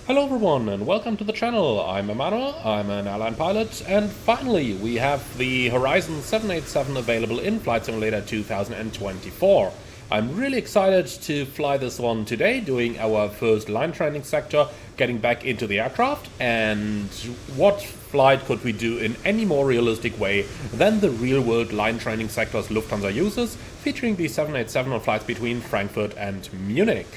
Hello everyone and welcome to the channel. I'm Emmanuel, I'm an airline pilot, and finally we have the Horizon 787 available in Flight Simulator 2024. I'm really excited to fly this one today, doing our first line training sector, getting back into the aircraft, and what flight could we do in any more realistic way than the real-world line training sectors Lufthansa uses, featuring the 787 on flights between Frankfurt and Munich.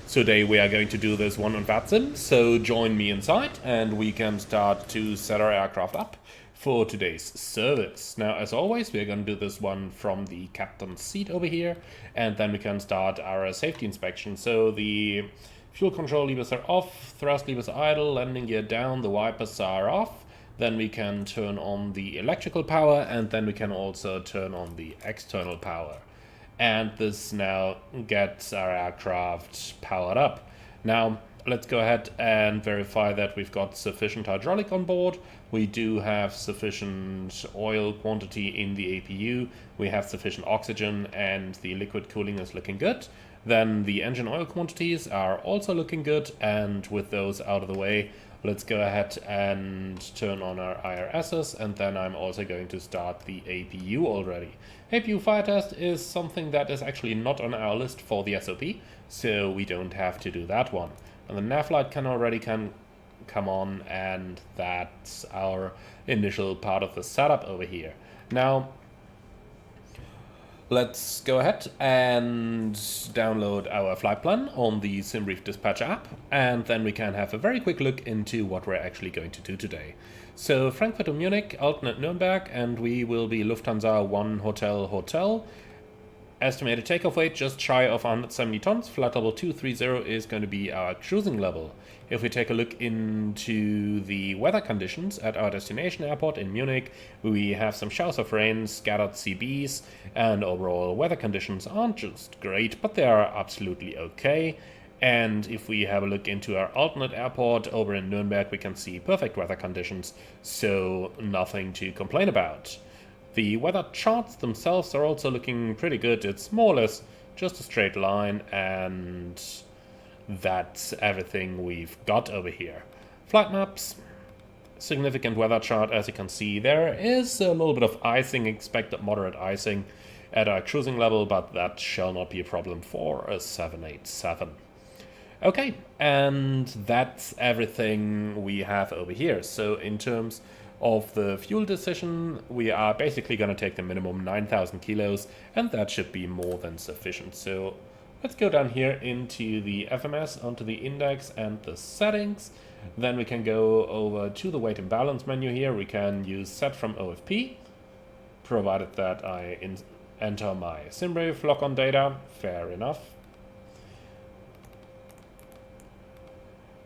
Today we are going to do this one on VATSIM, so join me inside and we can start to set our aircraft up for today's service. Now, as always, we are going to do this one from the captain's seat over here, and then we can start our safety inspection. So the fuel control levers are off, thrust levers are idle, landing gear down, the wipers are off. Then we can turn on the electrical power, and then we can also turn on the external power. And this now gets our aircraft powered up. Now, let's go ahead and verify that we've got sufficient hydraulic on board. We do have sufficient oil quantity in the APU. We have sufficient oxygen, and the liquid cooling is looking good. Then the engine oil quantities are also looking good, and with those out of the way, let's go ahead and turn on our IRSs, and then I'm also going to start the APU already. APU fire test is something that is actually not on our list for the SOP, so we don't have to do that one. And the nav light can already come on, and that's our initial part of the setup over here. Now, let's go ahead and download our flight plan on the SimBrief Dispatcher app, and then we can have a very quick look into what we're actually going to do today. So Frankfurt to Munich, alternate Nuremberg, and we will be Lufthansa 1 Hotel. Estimated takeoff weight just shy of 170 tons. Flight level 230 is going to be our cruising level. If we take a look into the weather conditions at our destination airport in Munich, we have some showers of rain, scattered CBs, and overall weather conditions aren't just great, but they are absolutely okay. And if we have a look into our alternate airport over in Nuremberg, we can see perfect weather conditions, so nothing to complain about. The weather charts themselves are also looking pretty good. It's more or less just a straight line, and that's everything we've got over here. Flight maps, significant weather chart. As you can see, there is a little bit of icing, expected moderate icing at our cruising level, but that shall not be a problem for a 787. Okay, and that's everything we have over here. So in terms of the fuel decision, we are basically going to take the minimum 9,000 kilos, and that should be more than sufficient. So let's go down here into the FMS, onto the index and the settings. Then we can go over to the weight and balance menu here. We can use set from OFP, provided that I enter my SimBrief lock-on data. Fair enough.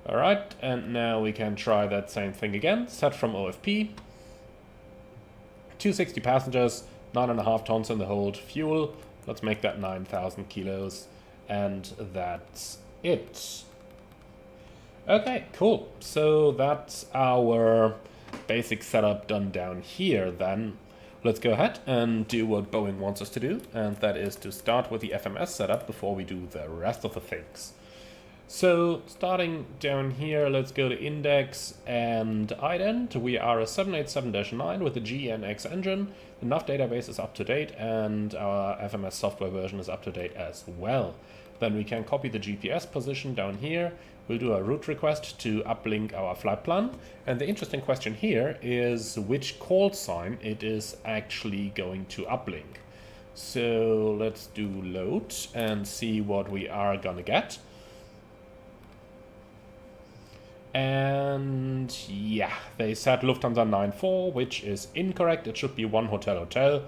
Alright, and now we can try that same thing again. Set from OFP. 260 passengers, 9.5 tons in the hold. Fuel, let's make that 9,000 kilos. And that's it. Okay, cool. So that's our basic setup done down here then. Let's go ahead and do what Boeing wants us to do, and that is to start with the FMS setup before we do the rest of the things. So starting down here, let's go to index and ident. We are a 787-9 with a GNX engine. The nav database is up to date, and our FMS software version is up to date as well. Then we can copy the GPS position down here. We'll do a route request to uplink our flight plan. And the interesting question here is which call sign it is actually going to uplink. So let's do load and see what we are gonna get. And yeah, they said Lufthansa 94, which is incorrect. It should be 1 Hotel.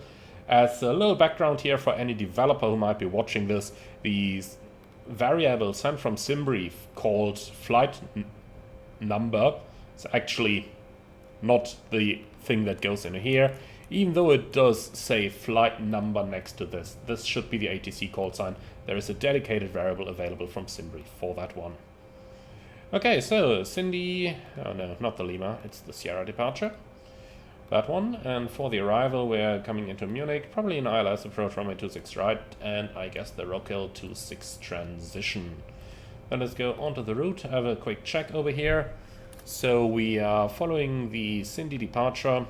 As a little background here for any developer who might be watching this, the variable sent from SimBrief called flight number is actually not the thing that goes in here, even though it does say flight number next to this. This should be the ATC call sign. There is a dedicated variable available from SimBrief for that one. Okay, so Cindy, oh no, not the Lima, it's the Sierra departure. That one, and for the arrival we're coming into Munich, probably an ILS approach runway 26 right, and I guess the Rockwell 26 transition. Then let's go onto the route, have a quick check over here. So we are following the Cindy departure.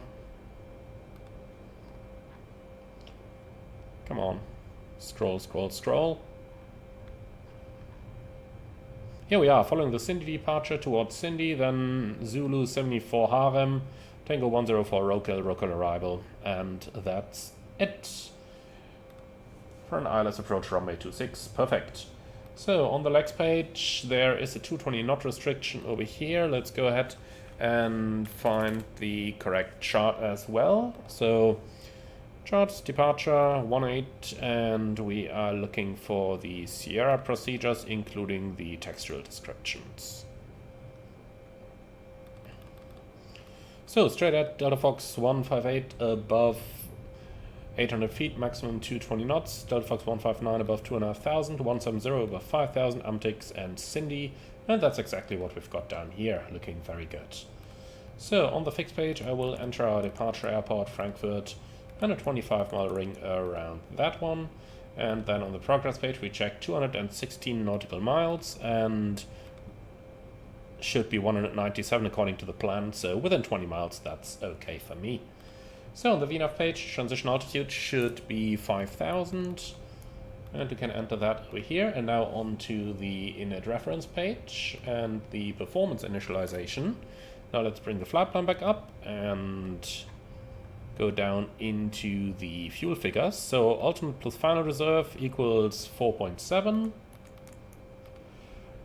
Come on. Scroll, scroll, scroll. Here we are, following the Cindy departure towards Cindy, then Zulu 74 Harem, Tango 104 Rokel arrival, and that's it. For an ILS approach runway 26, perfect. So on the legs page, there is a 220 knot restriction over here. Let's go ahead and find the correct chart as well. So charts, departure, 18, and we are looking for the Sierra procedures, including the textual descriptions. So straight at Delta Fox 158 above 800 feet, maximum 220 knots, Delta Fox 159 above 2,500, 170 above 5,000, Amtix and Cindy, and that's exactly what we've got down here, looking very good. So on the fixed page, I will enter our departure airport, Frankfurt, and a 25-mile ring around that one. And then on the progress page, we check 216 nautical miles and should be 197 according to the plan. So within 20 miles, that's okay for me. So on the VNAV page, transition altitude should be 5,000. And we can enter that over here. And now on to the init reference page and the performance initialization. Now let's bring the flight plan back up and go down into the fuel figures. So ultimate plus final reserve equals 4.7.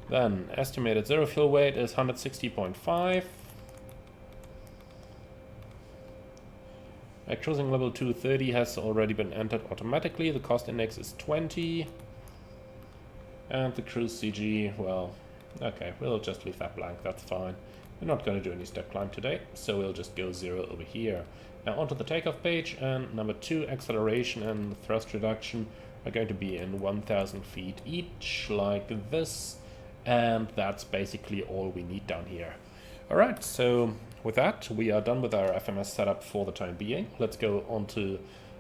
Then estimated zero fuel weight is 160.5. At cruising level 230 has already been entered automatically. The cost index is 20. And the cruise CG, well, okay, we'll just leave that blank, that's fine. We're not going to do any step climb today, so we'll just go 0 over here. Now onto the takeoff page, and number 2, acceleration and thrust reduction are going to be in 1,000 feet each, like this. And that's basically all we need down here. Alright, so with that, we are done with our FMS setup for the time being. Let's go on to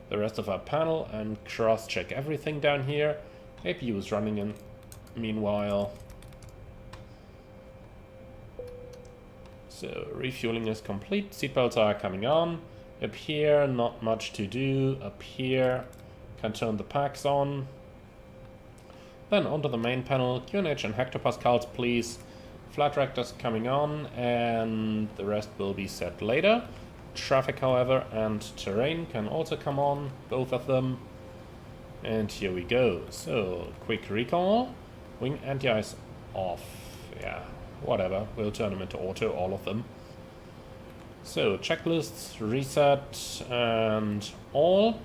the rest of our panel and cross-check everything down here. APU is running in meanwhile. So refueling is complete, seatbelts are coming on. Up here, not much to do. Up here, can turn the packs on. Then onto the main panel, QNH and hectopascals please. Flight directors coming on, and the rest will be set later. Traffic, however, and terrain can also come on, both of them. And here we go. So, quick recall. Wing anti-ice off. Yeah, whatever. We'll turn them into auto, all of them. So, checklists, reset, and all.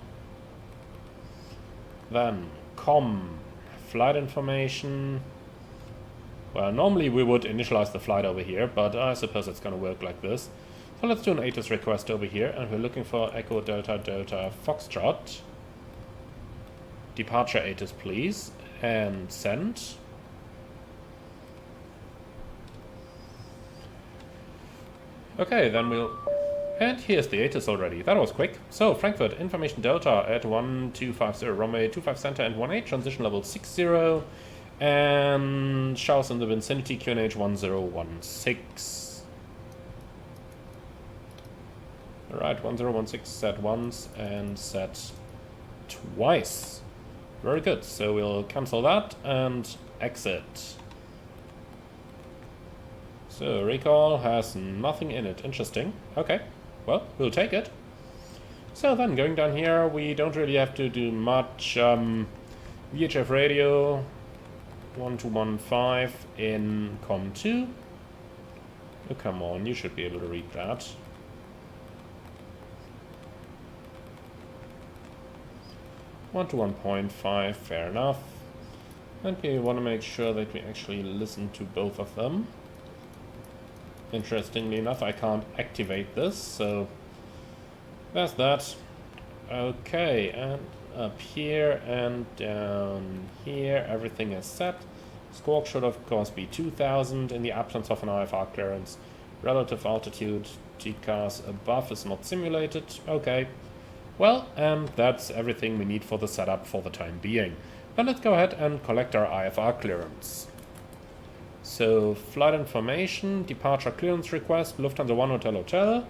Then, flight information. Well, normally we would initialize the flight over here, but I suppose it's going to work like this. So let's do an ATIS request over here, and we're looking for Echo Delta Delta Foxtrot. Departure ATIS, please, and send. Okay, then we'll... And here's the ATIS already. That was quick. So, Frankfurt, information Delta at 1250, runway 25 center and 18, transition level 60. And showers in the vicinity, QNH 1016. Alright, 1016 set once and set twice. Very good, so we'll cancel that and exit. So, recall has nothing in it. Interesting. Okay, well, we'll take it. So then, going down here, we don't really have to do much. VHF radio 1215 in COM2. Oh, come on, you should be able to read that. One to 1.5, fair enough. And we want to make sure that we actually listen to both of them. Interestingly enough, I can't activate this, so there's that. Okay, and up here and down here, everything is set. Squawk should of course be 2000 in the absence of an IFR clearance. Relative altitude TCAS above is not simulated. Okay, well, and that's everything we need for the setup for the time being. Then let's go ahead and collect our IFR clearance. So, flight information, departure clearance request, Lufthansa 1 Hotel Hotel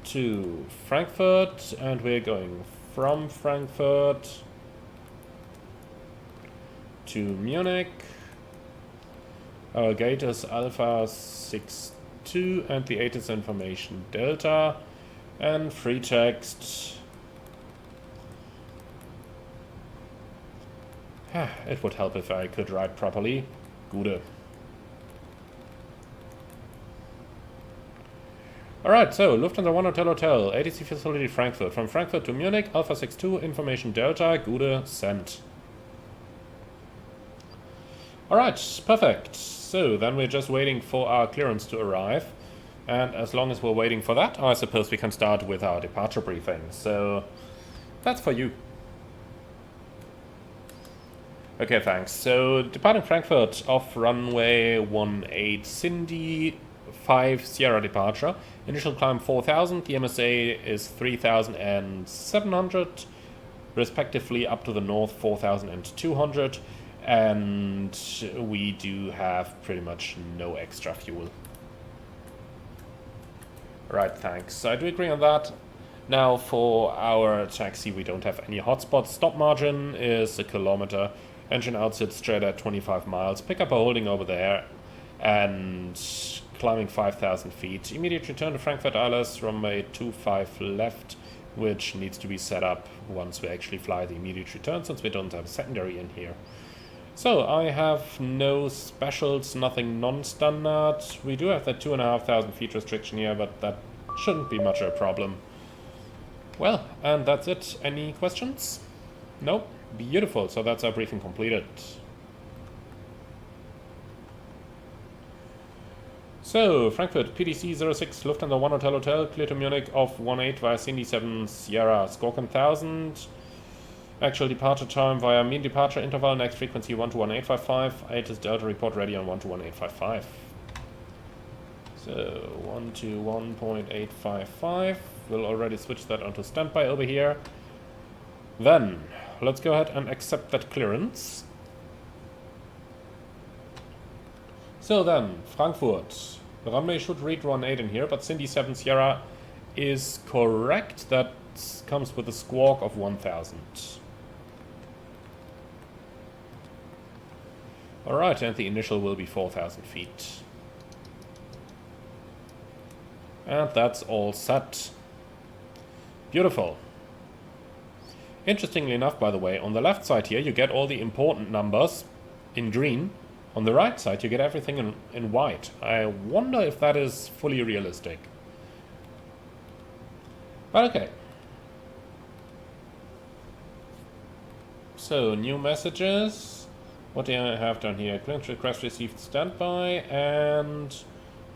to Frankfurt, and we're going from Frankfurt to Munich. Our gate is Alpha 62 and the ATIS information Delta, and free text. It would help if I could write properly. Gute. Alright, so Lufthansa 1 Hotel Hotel, ATC facility Frankfurt. From Frankfurt to Munich, Alpha 62, information Delta, Gute, sent. Alright, perfect. So then we're just waiting for our clearance to arrive. And as long as we're waiting for that, I suppose we can start with our departure briefing. So that's for you. Okay, thanks. So departing Frankfurt off runway 18 Cindy 5 Sierra departure. Initial climb 4000, the MSA is 3700, respectively up to the north 4200, and we do have pretty much no extra fuel. Right, thanks. I do agree on that. Now for our taxi, we don't have any hotspots. Stop margin is 1 kilometer. Engine outsits straight at 25 miles. Pickup are holding over there and climbing 5,000 feet. Immediate return to Frankfurt Isles, runway 25 left, which needs to be set up once we actually fly the immediate return, since we don't have a secondary in here. So I have no specials, nothing non-standard. We do have that 2,500 feet restriction here, but that shouldn't be much of a problem. Well, and that's it. Any questions? Nope. Beautiful. So that's our briefing completed. So, Frankfurt, PDC 06, Lufthansa 1 Hotel Hotel, clear to Munich off 18 via Cindy 7 Sierra, Skorken 1000. Actual departure time via mean departure interval, next frequency 121855. ATIS Delta report ready on 121855. So, 121.855. We'll already switch that onto standby over here. Then, let's go ahead and accept that clearance. So then, Frankfurt. The runway should read 18 in here, but Cindy 7 Sierra is correct. That comes with a squawk of 1000. Alright, and the initial will be 4000 feet. And that's all set. Beautiful. Interestingly enough, by the way, on the left side here you get all the important numbers in green. On the right side you get everything in white. I wonder if that is fully realistic. But okay. So, new messages. What do I have down here? Clearance request received standby and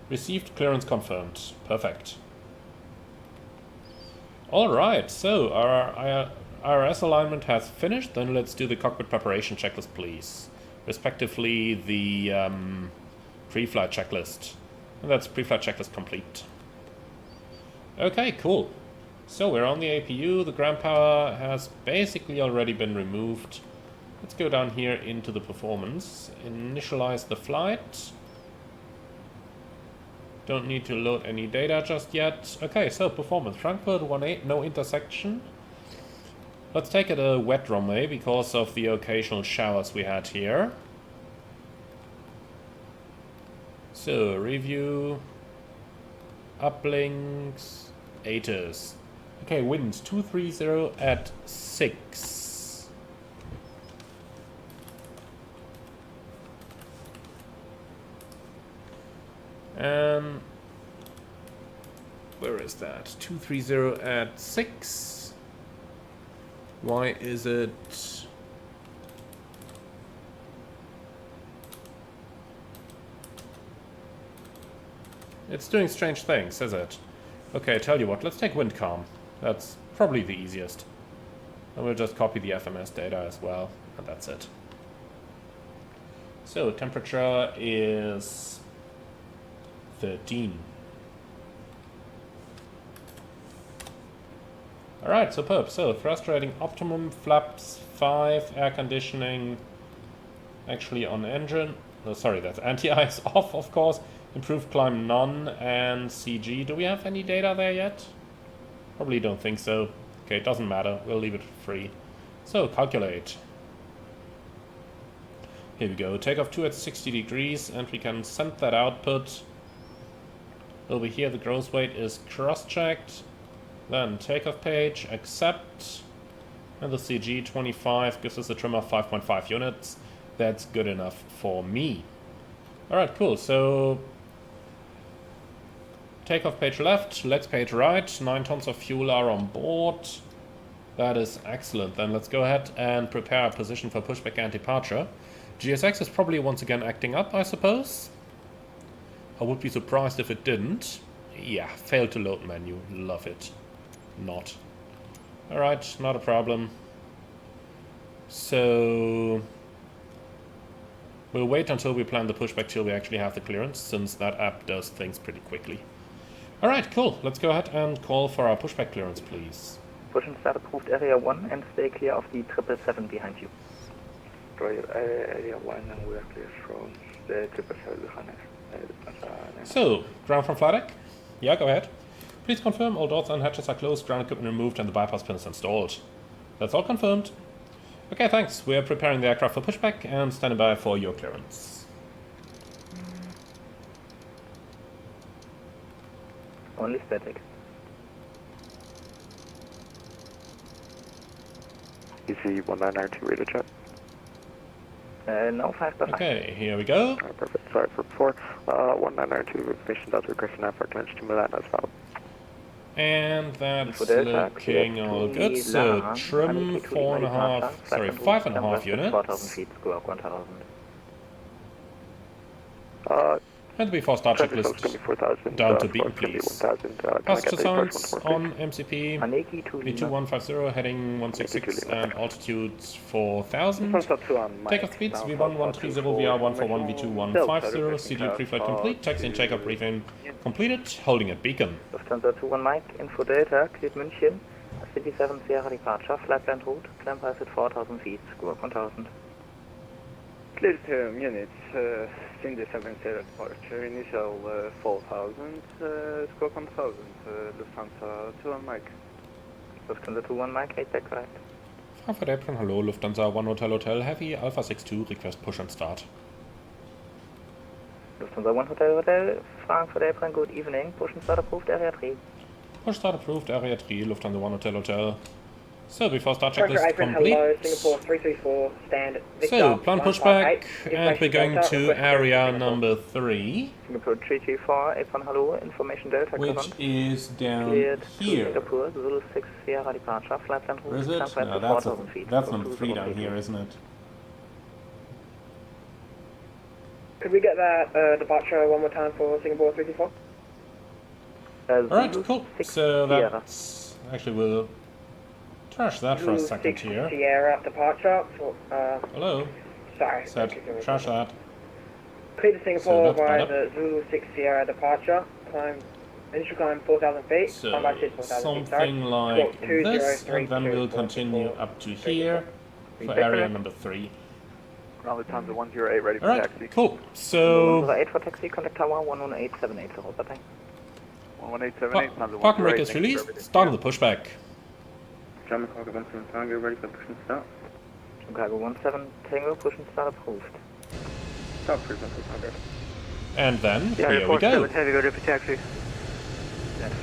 received clearance confirmed. Perfect. Alright, so our IRS alignment has finished. Then let's do the cockpit preparation checklist, please. Respectively, the pre-flight checklist. And that's pre-flight checklist complete. Okay, cool. So we're on the APU. The ground power has basically already been removed. Let's go down here into the performance. Initialize the flight. Don't need to load any data just yet. Okay, so performance. Frankfurt 18, no intersection. Let's take it a wet runway because of the occasional showers we had here. So, review, uplinks, ATIS. Okay, winds 230 at 6. Where is that? 230 at 6. Why is it... It's doing strange things, is it? Okay, tell you what, let's take wind calm. That's probably the easiest. And we'll just copy the FMS data as well, and that's it. So, temperature is 13. Alright, superb. So, thrust rating optimum, flaps 5, air conditioning actually on engine. No, sorry, that's anti-ice off, of course. Improved climb none, and CG. Do we have any data there yet? Probably don't think so. Okay, it doesn't matter. We'll leave it free. So, calculate. Here we go. Takeoff 2 at 60 degrees, and we can send that output. Over here, the gross weight is cross-checked. Then takeoff page, accept. And the CG 25 gives us a trim of 5.5 units. That's good enough for me. Alright, cool. So, takeoff page left, legs page right. 9 tons of fuel are on board. That is excellent. Then let's go ahead and prepare our position for pushback and departure. GSX is probably once again acting up, I suppose. I would be surprised if it didn't. Yeah, failed to load menu. Love it. Not. Alright, not a problem. So, we'll wait until we plan the pushback till we actually have the clearance, since that app does things pretty quickly. Alright, cool. Let's go ahead and call for our pushback clearance, please. Push and start approved area 1 and stay clear of the 777 behind you. Area 1 and we are clear from the 777 behind us. So, ground from flight deck? Yeah, go ahead. Please confirm all doors and hatches are closed, ground equipment removed, and the bypass pin is installed. That's all confirmed. Okay, thanks. We are preparing the aircraft for pushback and standing by for your clearance. Only static. EC 1992 radar check. No, 5 Okay, here we go. Perfect. Sorry for before. 1992 information does request an airport launch to Milan as well. And that's looking all good. So trim 5.5 units. 4,000 feet, squawk 1,000. And before start checklist down to beacon, please. Passenger signs on MCP V2150 heading 166 and altitude 4,000. Takeoff speeds V1130 VR141 V2150. CD pre-flight complete. Taxi and check-up briefing completed. Holding at beacon. Lufthansa 21 Mike, info data, cleared München. City 7 Sierra departure, flight plan route, climb pass at 4,000 feet, squawk 1,000. Cleared Munich, Cindy 7 Sierra departure, initial 4,000, squawk 1,000, Lufthansa 21 Mike. Lufthansa 21 Mike, 8 back right. Frankfurt Apron, hello, Lufthansa 1 Hotel Hotel Heavy, Alpha 62, request push and start. Lufthansa 1 Hotel Hotel, Frankfurt Apron, good evening, push and start approved, area 3. Push start approved, area 3, Lufthansa 1 Hotel Hotel. So, before start checklist complete. Hello, Singapore 334, stand Victor, So, plan pushback, and we're going to area number 3. Singapore 334, Apron hello, information delta, which is down cleared here. Singapore, Zulu 6 Sierra departure, flight plan route, Where is it? climb No, pass that's, at 4,000 feet. that's number 3 down here, isn't it? Could we get that departure one more time for Singapore 334? Alright, cool. So that's... Actually, we'll trash that for a second here. Sierra departure for, Hello? sorry. Trash that. Clear to Singapore So via the Zulu 6 Sierra departure, initial climb 4,000 feet, So, climb by 4,000 feet, something like this, and then we'll continue up to here for area number 3. Lufthansa 108 ready for Alright, taxi. cool. So, 8 for taxi, contact tower 11878, so hold that time. 11878, parking brake is released, start of the pushback. German Cargo 17 Tango ready for push and start. Chicago 17 Tango, push and start approved. Start frequency Tango. And then, here we go. Heavy ready for taxi.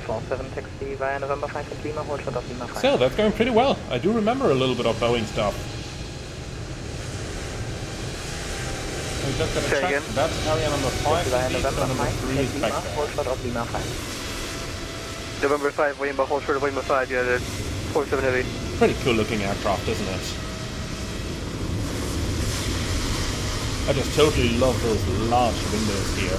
47 taxi via November 5 at Lima, hold shot of Lima 5. So, that's going pretty well. I do remember a little bit of Boeing stuff. I'm just gonna check. again. That's area number 5, Via so November number 5 3 at is Lima, back there. hold shot of Lima 5. November 5, William, hold short of William 5, yeah, the 47 heavy. Pretty cool looking aircraft, isn't it? I just totally love those large windows here.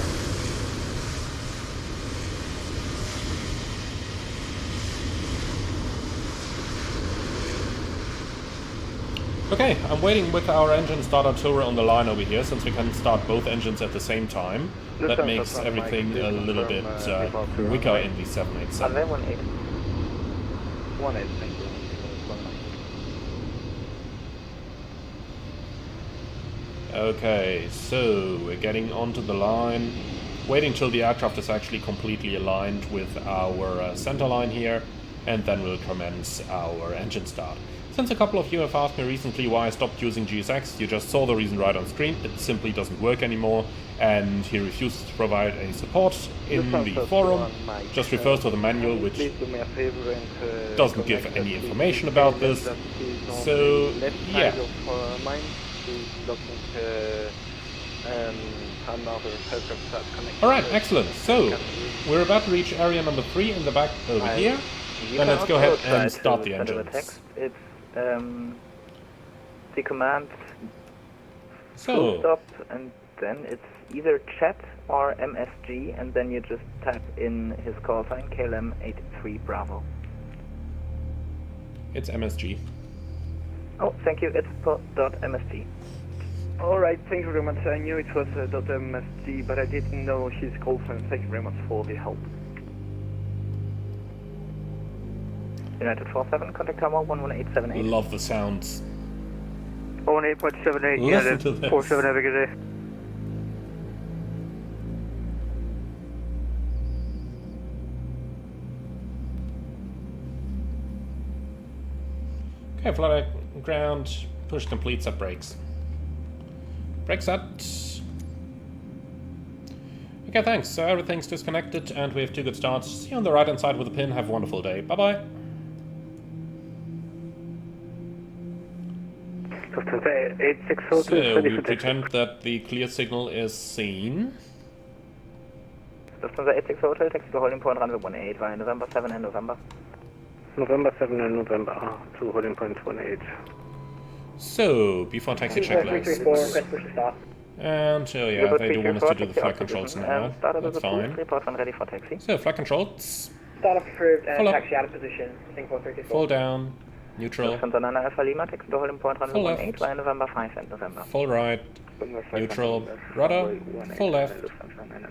Okay, I'm waiting with our engine starter tour on the line over here, since we can start both engines at the same time. That makes everything a little bit quicker in the 787. Runway 18. 18, thank you. Okay, so we're getting onto the line, waiting till the aircraft is actually completely aligned with our center line here, and then we'll commence our engine start. Since a couple of you have asked me recently why I stopped using GSX, you just saw the reason right on screen. It simply doesn't work anymore, and he refuses to provide any support in the forum. Just refers to the manual, which doesn't give any information about this. So, yeah. Alright, excellent. So, we're about to reach area number 3 in the back over here. Then let's go ahead and start the engines. It's the command So, stop, and then it's either chat or MSG, and then you just type in his call sign KLM83 Bravo. it's MSG. Oh, thank you. It's .msg. Alright, thank you very much. I knew it was .msg, but I didn't know his call sign. Thank you very much for the help. United 47, contact tower 11878. Love the sounds. 18.78, Listen to this. 47, have a good day. Okay, flight ground, push complete, set brakes. Brake set. Okay, thanks. So everything's disconnected and we have 2 good starts. See you on the right hand side with a pin. Have a wonderful day. Bye bye. So we pretend that the clear signal is seen. Lufthansa 86 Hotel, taxi to holding point runway 18 via November 7 and November. November 7 and November to holding point 18. So, before taxi checklist. And oh yeah, they do want us to do the flight controls now. That's fine. Report when ready for taxi. So, flight controls. Start up approved and Full up. taxi out of position. Singapore 324. Full down. Neutral. Lufthansa 9 Alpha Lima, taxi to holding point runway Full 18 left. via November 5 and November. Full right. Neutral. Rudder. Full left.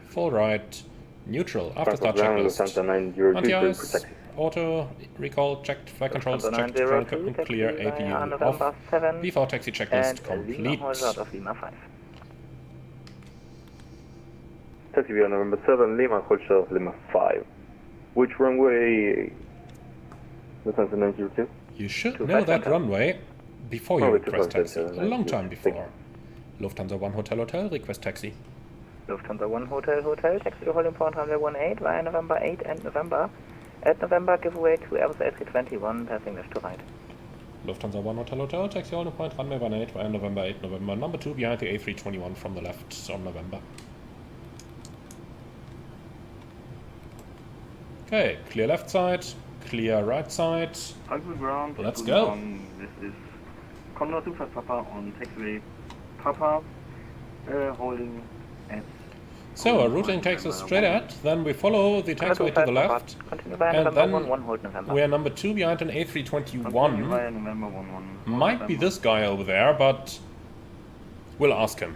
Full right. Neutral. After start checklist. Anti-ice. Auto. Recall. Checked. Flight controls. Checked. Ground equipment clear. APU off. Before taxi checklist complete. Of Lima 5. Taxi via November 7, Lima, hold short of Lima 5. Which runway? Lufthansa 902? You should know that runway before you request taxi. A long time before. Lufthansa 1 Hotel Hotel, request taxi. Lufthansa 1 Hotel Hotel, taxi to holding point runway 18 via November 8 and November. At November, give way to Airbus A321, passing left to right. Lufthansa 1 Hotel Hotel, taxi holding point runway 18 via November 8 November. Number 2 behind the A321 from the left on November. Okay, clear left side, clear right side. Ugly ground. Let's go. This is Condor 25 Papa on taxiway Papa, holding at. So our routing takes us straight at, then we follow the taxiway to the left, and then we are number 2 behind an A321. Might be this guy over there, but we'll ask him.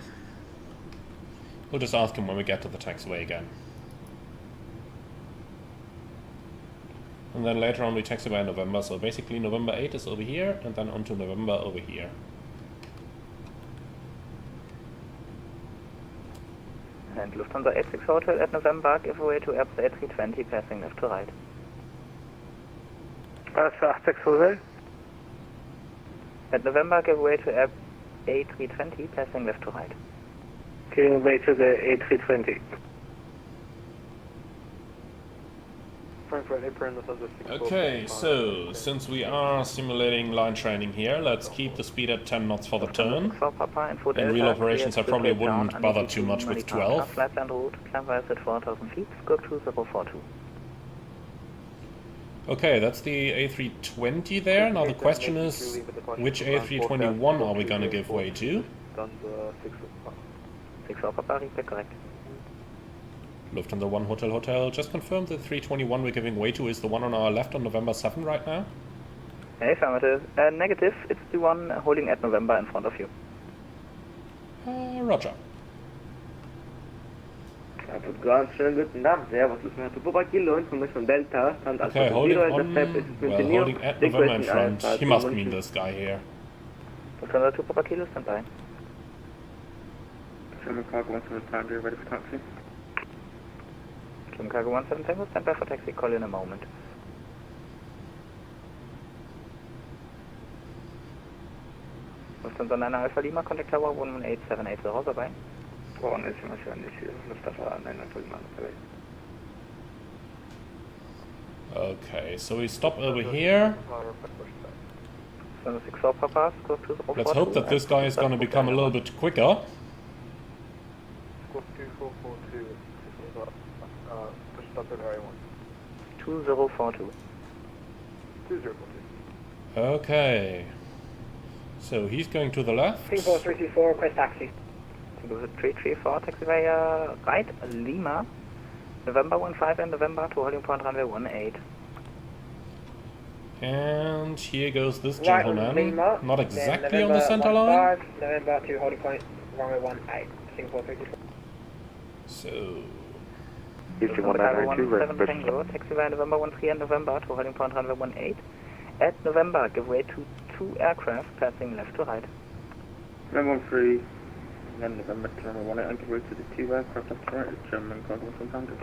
We'll just ask him when we get to the taxiway again. And then later on we taxi by November, so basically November 8 is over here, and then on to November over here. And Lufthansa 86 Hotel at November, give way to Airbus A320, passing left to right. Alpha 86 Hotel. At November, give way to Airbus A320, passing left to right. Giving way to the A320. Okay, so since we are simulating line training here, let's keep the speed at 10 knots for the turn. In real operations I probably wouldn't bother too much with 12. Flight plan route, climb rise at 4,000 feet, scope 2042. Okay, that's the A320 there. Now the question is, which A321 are we gonna give way to? 6 Papa, repeat correct. Lufthansa 1 Hotel Hotel, just confirm the 321 we're giving way to is the one on our left on November 7 right now? Affirmative. Negative, it's the one holding at November in front of you. Roger. Okay, holding on, well, holding at November in front. He must mean this guy here. Lufthansa 2 Papa Kilo, stand by. German Cargo 17 Tango, ready for taxi. German Cargo 17 Tango, stand by for taxi, call you in a moment. Lufthansa 9 Alpha Lima, contact tower 11878, bye-bye. 11872, Lufthansa 9 Alpha Lima, bye-bye. Okay, so we stop over here. Let's hope that this guy is going to become a little bit quicker. 2042. Okay. So he's going to the left. Singapore 324, request taxi. Singapore 334, taxi via right, Lima, November 15 and November to holding point runway 18. And here goes this Right gentleman. on Lima, Not then exactly on November the center line. 15, November to holding point runway 18, Singapore 324. So November 17 Tango, taxi via November 13 and November to holding point runway 18. At November, give way to 2 aircraft passing left to right. November 13, then November to runway 18, and give way to the 2 aircraft left to right, German Cargo 17 Tango.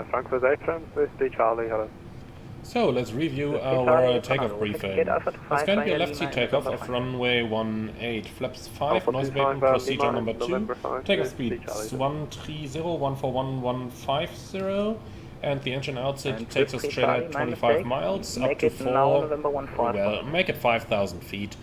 Frankfurt 8, this is Charlie, hello. So let's review our takeoff briefing. Let's going to be a left seat takeoff of runway 18, flaps 5, noise abatement procedure number 2, takeoff speed 130-141-150, and the engine outset takes us straight at 25 miles, up to 4, well, make it 5,000 feet.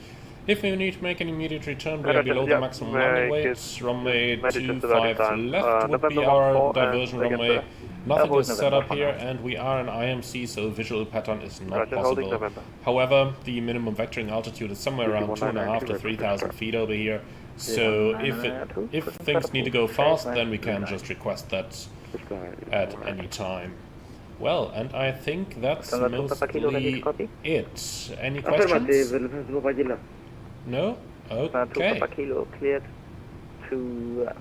If we need to make an immediate return, we are below the maximum landing weight. Runway 25 left would be our diversion runway. Nothing is set up here, and we are an IMC, so visual pattern is not possible. However, the minimum vectoring altitude is somewhere around 2,500 to 3,000 feet over here. So if things need to go fast, then we can just request that at any time. Well, and I think that's mostly it. Any questions? No? Okay. Kilo cleared to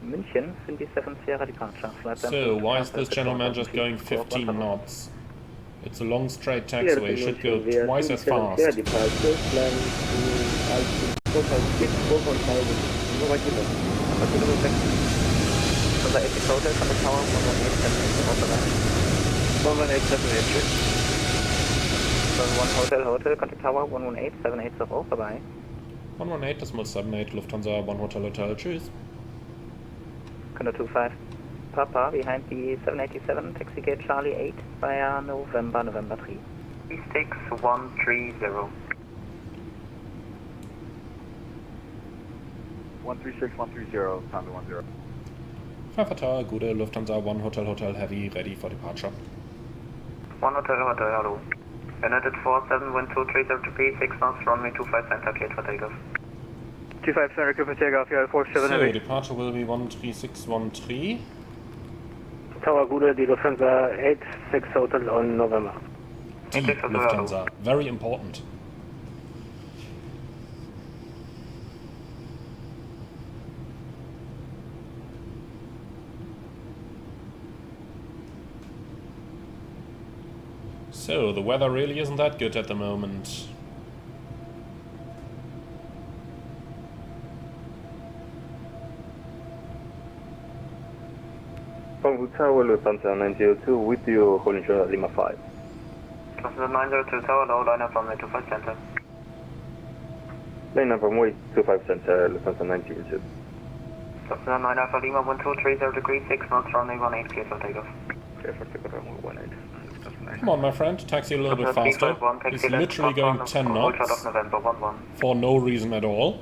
München, 27 Sierra departure. So, why is this gentleman just going 15 knots? It's a long straight taxiway, it should go twice as fast. Hotel, contact tower 118-780, bye-bye. 118 decimal 78, Lufthansa 1 Hotel Hotel, tschüss. Contact 25, Papa, behind the 787, taxi gate Charlie 8 via November 3. 36130. 136-130, Tango 10. 5 Hotel, Gude, Lufthansa 1 Hotel Hotel Heavy, ready for departure. 1 Hotel Hotel, hello. United 47, wind 230 degrees, 6 knots, runway 25 center, cleared for takeoff. 25 center, cleared for takeoff, yeah, 47 So, heavy. departure will be 13613. Tower Gude, die Lufthansa 86 Hotel on November. Die Lufthansa, very important. So, the weather really isn't that good at the moment. Frankfurt Tower, Lufthansa 902, with you, holding short Lima 5. Lufthansa 902 Tower, low liner from 25 center. Line up runway 25 center, Lufthansa 902. Lufthansa 9 Alpha Lima, wind 230 degrees, 6 knots, runway 18, cleared for takeoff. Clear for takeoff, runway 18. Come on, my friend, taxi a little bit faster. He's literally going 10 knots for no reason at all.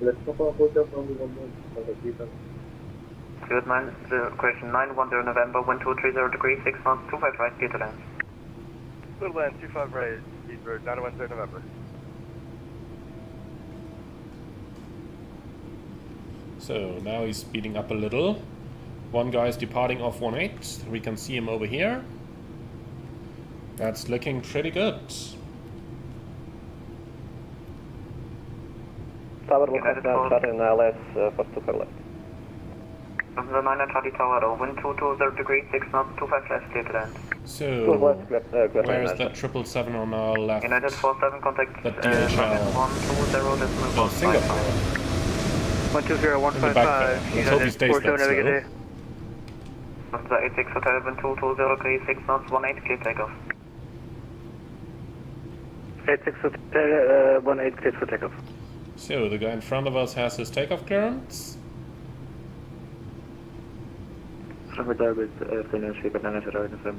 Good, question 910 November, wind 230 degrees, 6 knots, 25 right, clear to land. Good land, 25 right, East Road, 910 November. So now he's speeding up a little. One guy is departing off 18. We can see him over here. That's looking pretty good. Tower will come down, shut in LS for super left. The 9 Charlie Tower, wind 220 degrees, 6 knots, 25 left, clear to land. So, where is that 777 on our left? United 47, contact That DHL. 120.5. Oh, Singapore. 120.155. Let's hope he stays that slow. Lufthansa 86 Hotel, wind 220, 6 knots, 18, clear takeoff. 86 Hotel, 18, clear for takeoff. So, the guy in front of us has his takeoff clearance. No,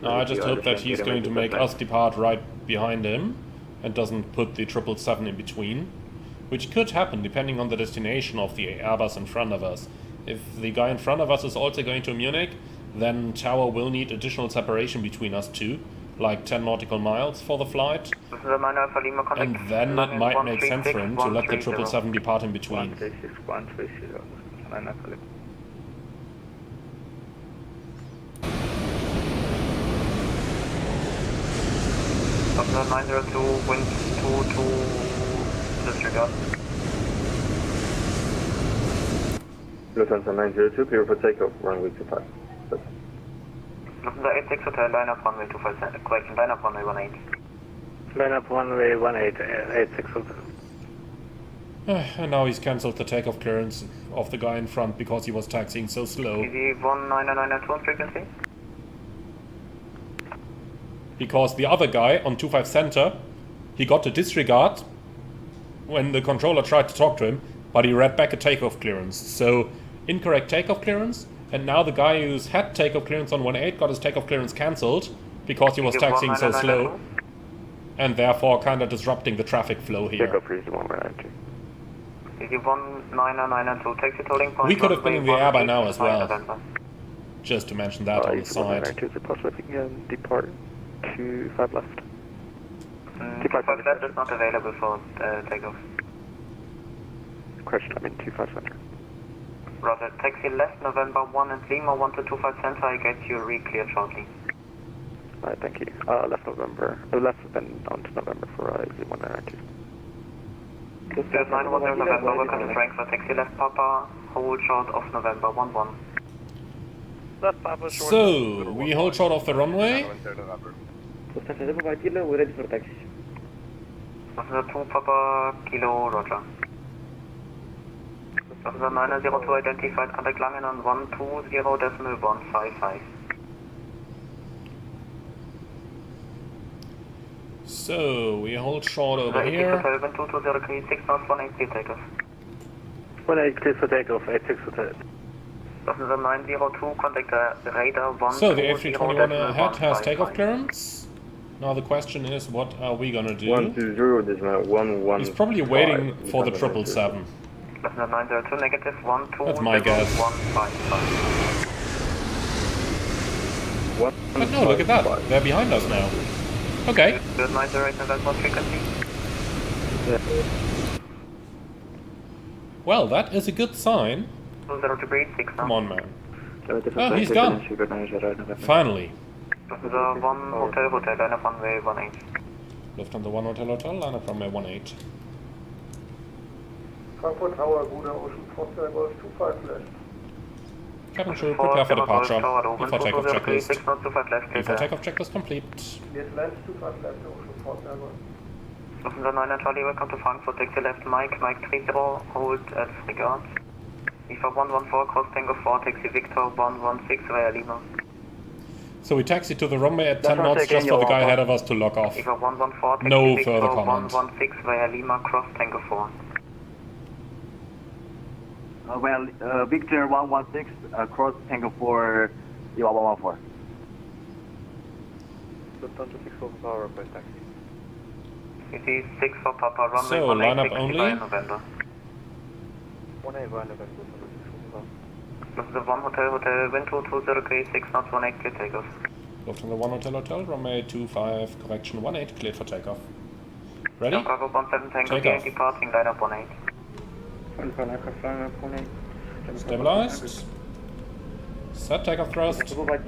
I just hope that he's going to make us depart right behind him and doesn't put the 777 in between, which could happen depending on the destination of the Airbus in front of us. If the guy in front of us is also going to Munich, then Tower will need additional separation between us two, like 10 nautical miles for the flight, and then it might make sense for him to let the 777 depart in between. Lufthansa 902, wind 22, disregard. Lufthansa 902, clear for takeoff, runway 25. Lufthansa 86 Hotel, line up runway 25, correction, line up runway 18. Line up runway 18, 86 Hotel. And now he's cancelled the takeoff clearance of the guy in front because he was taxiing so slow. EV 19992 on frequency. Because the other guy on 25 center, he got a disregard when the controller tried to talk to him, but he read back a takeoff clearance. So, incorrect takeoff clearance, and now the guy who's had takeoff clearance on 18 got his takeoff clearance cancelled because he was taxiing so slow, and therefore kind of disrupting the traffic flow here. Takeoff freeze 192. EV 19992, taxi tolling point. We could have been in the air by now as well. Just to mention that on the side. 192 is it possible if we can depart 25 left? 25 left is not available for takeoff. Question, I'm in 25 center. Roger, taxi left November 1 and Lima 1 to 25 center, I get you re-cleared shortly. Alright, thank you. Left November, left then on to November for Z1992. 910 November, welcome to Frankfurt, taxi left Papa, hold short of November 11. Left Papa short. So, we hold short of the runway. We're ready for taxi. 2 Papa Kilo, Roger. 902 identified contact Langen on 120.155. So, we hold short over here. Hotel, wind 220, 6 knots, 18 clear takeoff. 18 clear for takeoff, 86 Hotel. 902, contact radar 1. So, the A321 ahead has takeoff clearance. Now the question is, what are we gonna do? 120, this is 115. He's probably waiting for the 777. 902, negative 12. That's my guess. 155. But no, look at that. They're behind us now. Okay. Good 908 November frequency. Well, that is a good sign. 20 degrees, 6 Come now. on, man. Oh, he's gone. Finally. Lufthansa 1 Hotel, hotel, line up runway 18. Lufthansa 1 Hotel Hotel, line up runway 18. Frankfurt Tower, Buda, Ocean 4 Golf 25 left. Cabin crew, prepare for departure. Before takeoff checklist. 6 knots, 25 left. Before takeoff checklist complete. Yes, land 25 left, Ocean 4 Golf. Lufthansa 9 Charlie, welcome to Frankfurt, taxi left Mike 30, hold at Frigate. IFA 114, cross Tango 4, taxi Victor 116 via Lima. So we taxi to the runway at 10 knots just for the guy ahead of us to lock off. IFA 114, taxi No Victor further comment. 116 via Lima, cross Tango 4. Victor 116, cross Tango 4, Lima 114. Lufthansa 64 for power, request taxi. CT 6 for Papa, runway So, 18, line up 60 only? via November. 18 via November. Lufthansa 1 Hotel, hotel, wind 220, 6 knots, 18 clear takeoff. Lufthansa 1 Hotel Hotel, runway 25, correction 18, cleared for takeoff. Ready? Chicago 17 Tango Take again, off. departing line up 18. Stabilized. Set takeoff thrust. Lufthansa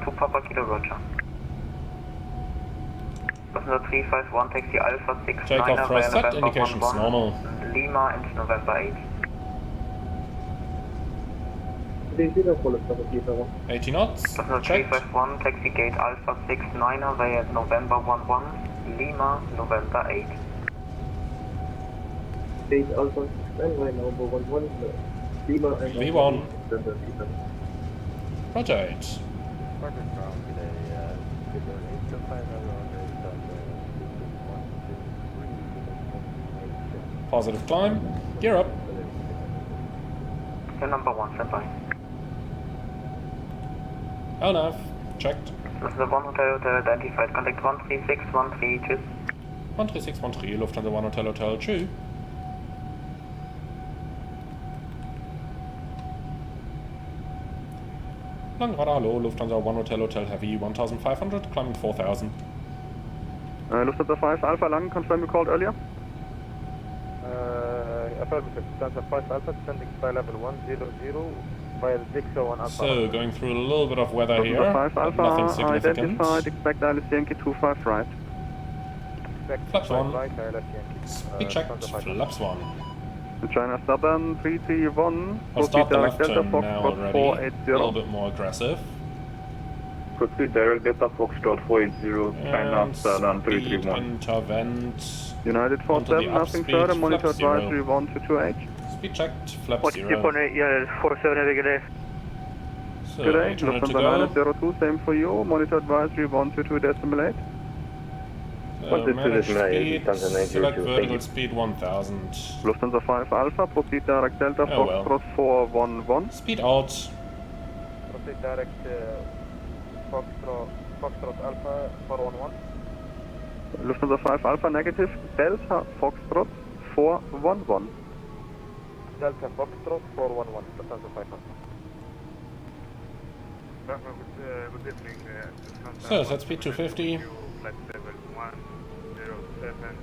2 Papa Kilo, Roger. Lufthansa 351, taxi Alpha 6 Takeoff thrust set, November indications 11, normal. Lima and November 8. 80 knots. Checked. 351, taxi gate Alpha 69er via November 11, Lima, November 8. V1. Rotate. Positive climb. Gear up. Your number 1, stand by. LNAV. Checked. This is the 1 hotel identified. Contact 13613, tschüss. 13613, Lufthansa 1 Hotel Hotel, tschüss. Langrada, hallo, Lufthansa 1 Hotel Hotel Heavy 1500, climbing 4000. Lufthansa 5 Alpha Lang, confirm you called earlier. Affirmative, Lufthansa 5 Alpha, descending by level 100 via the 601 Alpha. So, going through a little bit of weather here, Lufthansa 5 but Alpha nothing significant. identified, expect Alice Yankee 25 right. Flaps 1. Right, ILS Yankee. Speed checked, flaps 1. China Southern 331. I'll start the left Delta turn now Foxtrot already, a 480. little bit more aggressive. Proceed direct Delta Foxtrot 480, China And Southern speed 331. intervent. United Onto the 47, nothing upspeed, further, monitor flap 0. advisory 1228. Speed checked, flap 0. Yeah, 47 heavy, good day. So, Good day, 800 to Lufthansa go. 902, same for you, monitor advisory 122.8. Manage speed, Lufthansa 902, select thank vertical you. speed 1000. Lufthansa 5 Alpha, proceed direct Delta Oh, well. Foxtrot 411. Speed out. Proceed direct Foxtrot Alpha 411. Lufthansa 5 Alpha negative, Delta Foxtrot 411. Delta Foxtrot 411, Lufthansa 5 Alpha. Good evening. So, set speed 250. Flight level 107.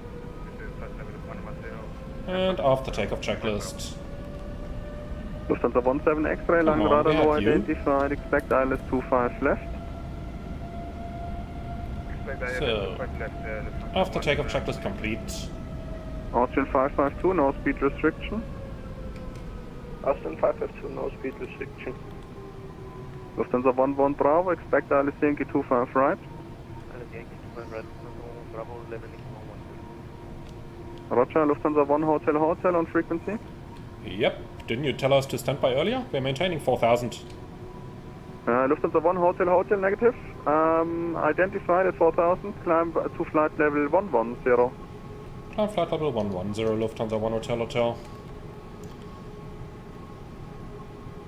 This is flight level 110. And off the takeoff checklist. Lufthansa 17 X-ray, Come on, Langrada we low have you. identified, expect ILS 25 left. So, after takeoff checklist complete. Austrian 552, no speed restriction. Austin 552, no speed restriction. Lufthansa 11 Bravo, expect ILS Yankee 25 right. Bravo, leveling 113. Roger, Lufthansa 1 Hotel on frequency. Yep. Didn't you tell us to stand by earlier? We're maintaining 4000. Lufthansa 1 Hotel negative. Identified at 4000, climb to flight level 110. Climb flight level 110, Lufthansa 1 Hotel.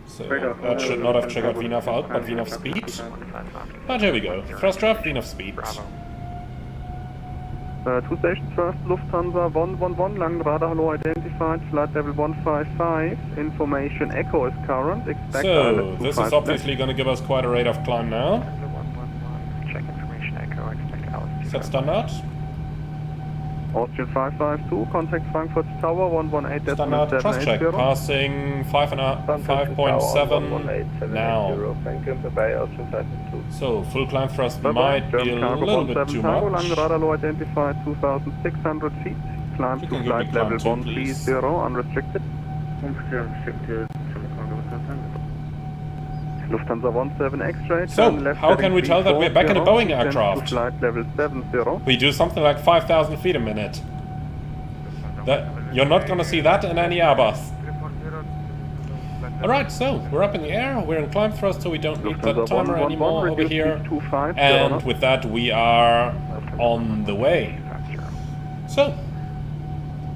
So, that should not have triggered VNAV out, but VNAV speed. But here we go. Thrust draft, VNAV speed. 2 stations first, Lufthansa 111, Langrada hello identified, flight level 155, information echo is current, expect So, this is obviously going to give us quite a rate of climb now. Check information echo, expect altitude. Set standard. Austrian 552, contact Frankfurt Tower 118.780. Standard cross check, passing 5.7 now. Thank you, bye-bye, Austin 552. So, full climb thrust might be a little bit too much. Langrada low identified 2,600 feet, climb You to can give me flight climb level too, please. 130, unrestricted. Lufthansa 17 X-ray. So, how can we tell that we're back in a Boeing descend aircraft? to flight level 70. We do something like 5,000 feet a minute. You're not gonna see that in any Airbus. Alright, so, we're up in the air, we're in climb thrust, so we don't need that timer anymore over here. And with that, we are on the way. So,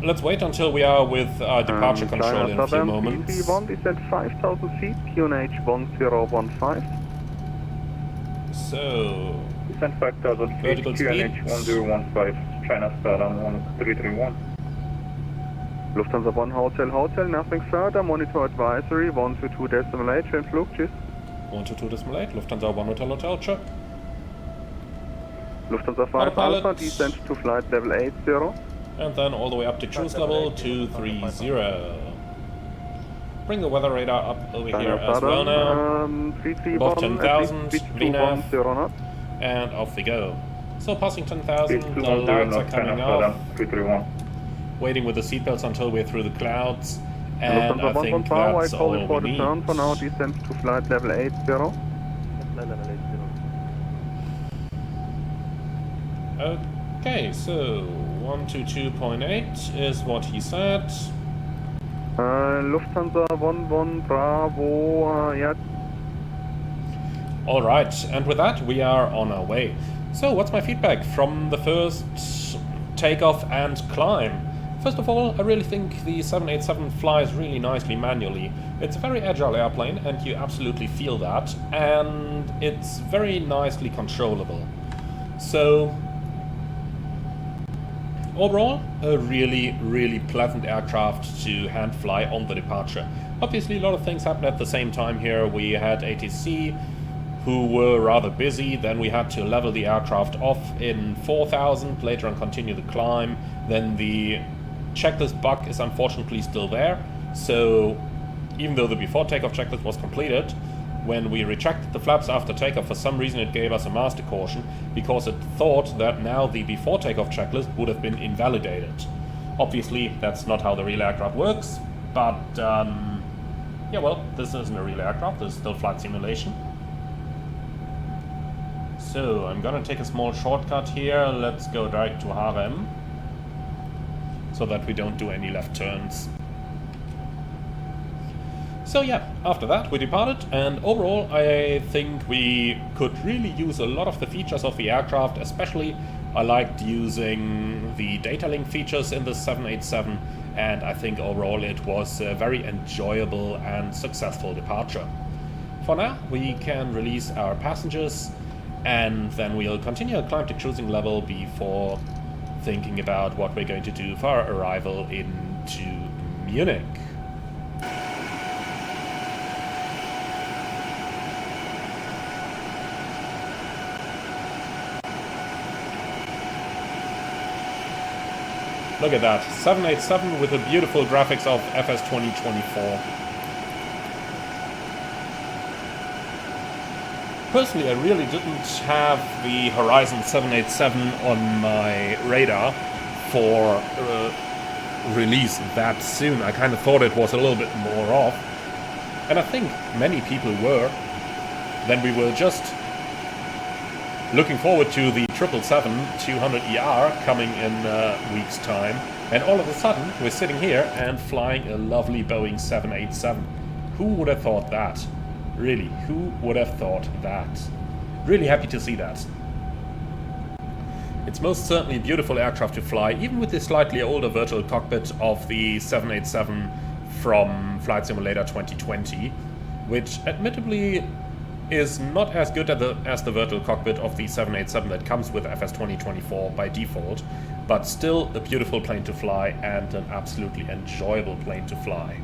let's wait until we are with departure control in a few moments. PC1 descent 5,000 feet, QNH 1015. So, Descent 5,000 feet, Vertical speed. QNH 1015, China Southern 1331. Lufthansa 1 Hotel, nothing further, monitor advisory 122.8, change look, cheers. 122.8, Lufthansa 1 Hotel, check. Lufthansa 5 Autopilot. Alpha, descent to flight level 80. And then all the way up to cruise level 230. Bring the weather radar up over here as well now. 331, Above 10,000, VNAV. 210 knots. And off we go. So passing 10,000, Speed the 210 lights are knots, China coming off. Southern 331. Waiting with the seatbelts until we're through the clouds. And I think that's I call all it for we the turn need. for now, descent to flight level 80. Flight level 80. Okay, so 122.8 is what he said. Lufthansa 11 Bravo, yeah. Alright, and with that we are on our way. So what's my feedback from the first takeoff and climb? First of all, I really think the 787 flies really nicely manually. It's a very agile airplane and you absolutely feel that, and it's very nicely controllable. So overall, a really pleasant aircraft to hand fly on the departure. Obviously a lot of things happened at the same time here. We had ATC who were rather busy, then we had to level the aircraft off in 4000, later on continue the climb, then the checklist bug is unfortunately still there, so even though the before takeoff checklist was completed, when we retracted the flaps after takeoff, for some reason it gave us a master caution because it thought that now the before takeoff checklist would have been invalidated. Obviously that's not how the real aircraft works, but yeah, well, this isn't a real aircraft, this is still flight simulation. So I'm gonna take a small shortcut here. Let's go direct to Harem so that we don't do any left turns. So yeah, after that we departed, and overall I think we could really use a lot of the features of the aircraft. Especially I liked using the data link features in the 787, and I think overall it was a very enjoyable and successful departure. For now we can release our passengers, and then we'll continue our climb to cruising level before thinking about what we're going to do for our arrival into Munich. Look at that, 787 with the beautiful graphics of FS2024. Personally, I really didn't have the Horizon 787 on my radar for release that soon. I kind of thought it was a little bit more off, and I think many people were. Then we were just looking forward to the 777-200ER coming in a week's time, and all of a sudden we're sitting here and flying a lovely Boeing 787. Who would have thought that? Really, who would have thought that? Really happy to see that. It's most certainly a beautiful aircraft to fly, even with the slightly older virtual cockpit of the 787 from Flight Simulator 2020, which admittedly is not as good as the virtual cockpit of the 787 that comes with FS2024 by default, but still a beautiful plane to fly and an absolutely enjoyable plane to fly.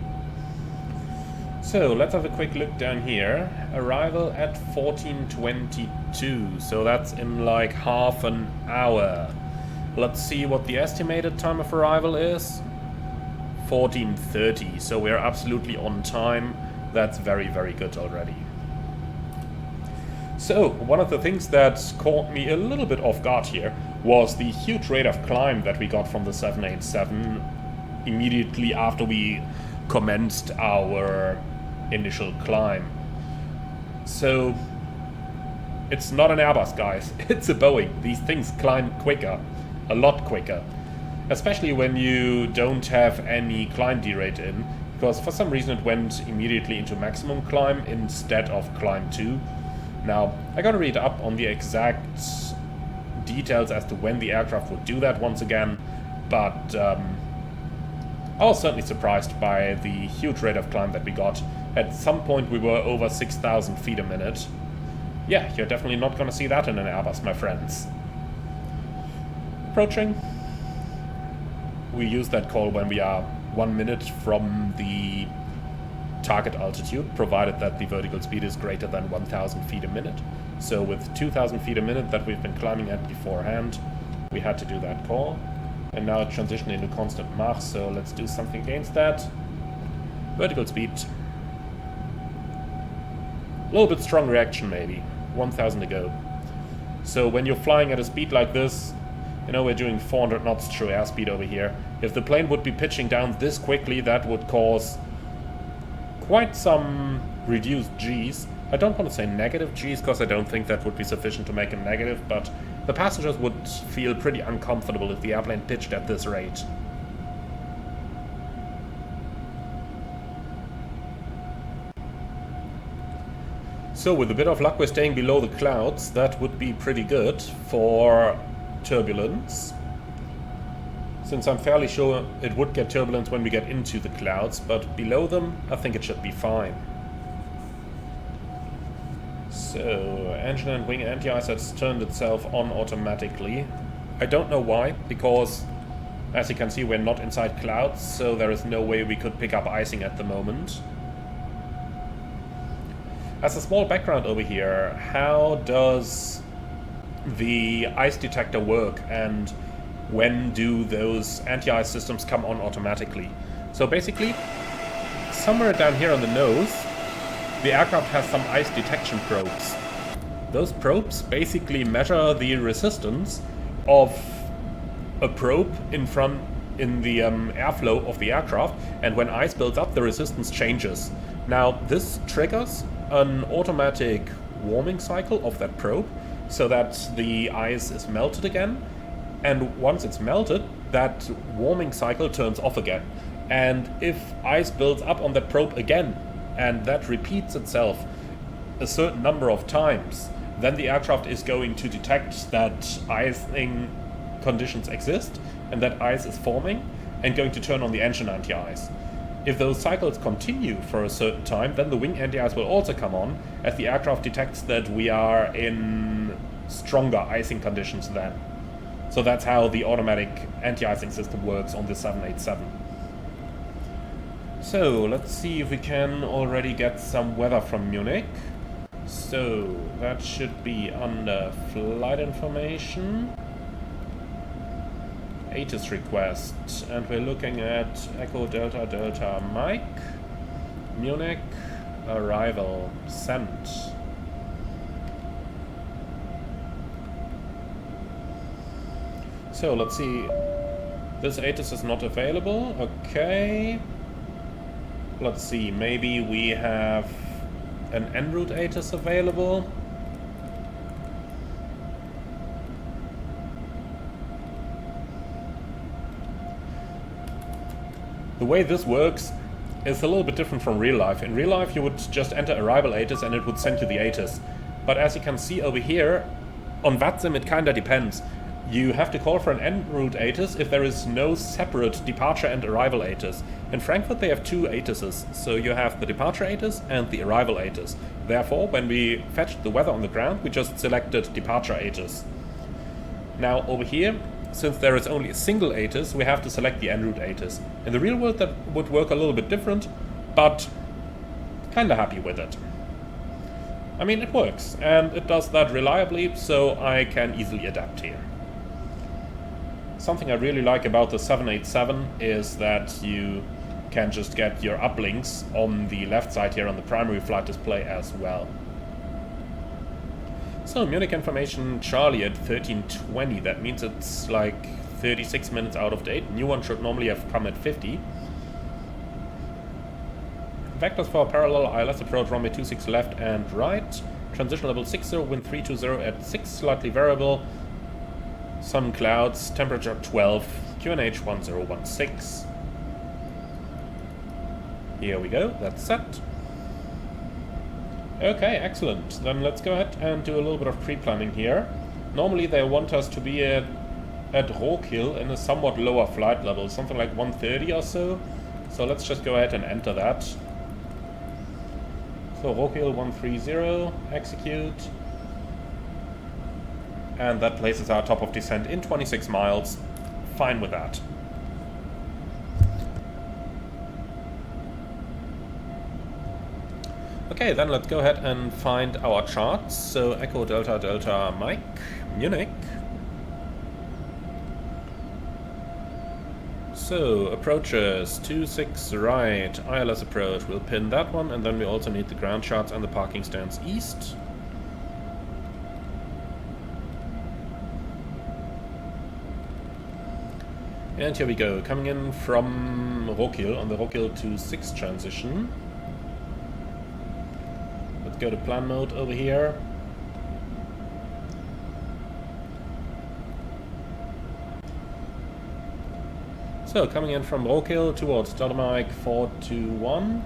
So let's have a quick look down here. Arrival at 14:22, so that's in like half an hour. Let's see what the estimated time of arrival is. 14:30, so we're absolutely on time. That's very good already. So one of the things that caught me a little bit off guard here was the huge rate of climb that we got from the 787 immediately after we commenced our initial climb. So it's not an Airbus, guys, it's a Boeing. These things climb quicker, a lot quicker, especially when you don't have any climb derate in, because for some reason it went immediately into maximum climb instead of climb 2. Now I gotta read up on the exact details as to when the aircraft would do that once again, but I was certainly surprised by the huge rate of climb that we got. At some point we were over 6,000 feet a minute. Yeah, you're definitely not gonna see that in an Airbus, my friends. Approaching. We use that call when we are 1 minute from the target altitude, provided that the vertical speed is greater than 1,000 feet a minute. So with 2,000 feet a minute that we've been climbing at beforehand, we had to do that call. And now it transitioned into constant Mach, so let's do something against that. Vertical speed. A little bit strong reaction maybe. 1,000 to go. So when you're flying at a speed like this, You know, we're doing 400 knots true airspeed over here. If the plane would be pitching down this quickly, that would cause quite some reduced Gs. I don't want to say negative Gs, because I don't think that would be sufficient to make them negative, but the passengers would feel pretty uncomfortable if the airplane pitched at this rate. So with a bit of luck we're staying below the clouds. That would be pretty good for turbulence. Since I'm fairly sure it would get turbulence when we get into the clouds, but below them I think it should be fine. So, engine and wing anti-ice has turned itself on automatically. I don't know why, because as you can see we're not inside clouds, so there is no way we could pick up icing at the moment. As a small background over here, how does the ice detector work and when do those anti-ice systems come on automatically? So basically, somewhere down here on the nose, the aircraft has some ice detection probes. Those probes basically measure the resistance of a probe in the airflow of the aircraft, and when ice builds up, the resistance changes. Now, this triggers an automatic warming cycle of that probe, so that the ice is melted again, and once it's melted, that warming cycle turns off again. And if ice builds up on that probe again, and that repeats itself a certain number of times, then the aircraft is going to detect that icing conditions exist and that ice is forming, and going to turn on the engine anti-ice. If those cycles continue for a certain time, then the wing anti-ice will also come on, as the aircraft detects that we are in stronger icing conditions then. So that's how the automatic anti-icing system works on the 787. So, let's see if we can already get some weather from Munich. So, that should be under flight information. ATIS request, and we're looking at Echo Delta Delta Mike, Munich, arrival, sent. So, let's see. This ATIS is not available, okay. Let's see, maybe we have an en route ATIS available. The way this works is a little bit different from real life. In real life you would just enter arrival ATIS and it would send you the ATIS. But as you can see over here, on VATSIM it kinda depends. You have to call for an en route ATIS if there is no separate departure and arrival ATIS. In Frankfurt they have two ATISes, so you have the departure ATIS and the arrival ATIS. Therefore, when we fetched the weather on the ground, we just selected departure ATIS. Now over here, since there is only a single ATIS, we have to select the en route ATIS. In the real world that would work a little bit different, but kinda happy with it. I mean, it works, and it does that reliably, so I can easily adapt here. Something I really like about the 787 is that you can just get your uplinks on the left side here on the primary flight display as well. So, Munich information, Charlie at 13:20, that means it's like 36 minutes out of date. New one should normally have come at 50. Vectors for parallel ILS approach, runway 26 left and right. Transition level 60, wind 320 at 6, slightly variable. Sun clouds, temperature 12, QNH 1016. Here we go, that's set. Okay, excellent. Then let's go ahead and do a little bit of pre-planning here. Normally they want us to be at Rockhill in a somewhat lower flight level, something like 130 or so. So let's just go ahead and enter that. So Rockhill 130, execute. And that places our top of descent in 26 miles. Fine with that. Okay, then let's go ahead and find our charts. So Echo Delta Delta Mike, Munich. So approaches 26 right, ILS approach. We'll pin that one, and then we also need the ground charts and the parking stands east. And here we go, coming in from Rokiel on the Rokiel to 6 transition. Let's go to plan mode over here. So, coming in from Rokiel towards Delta Mike 421,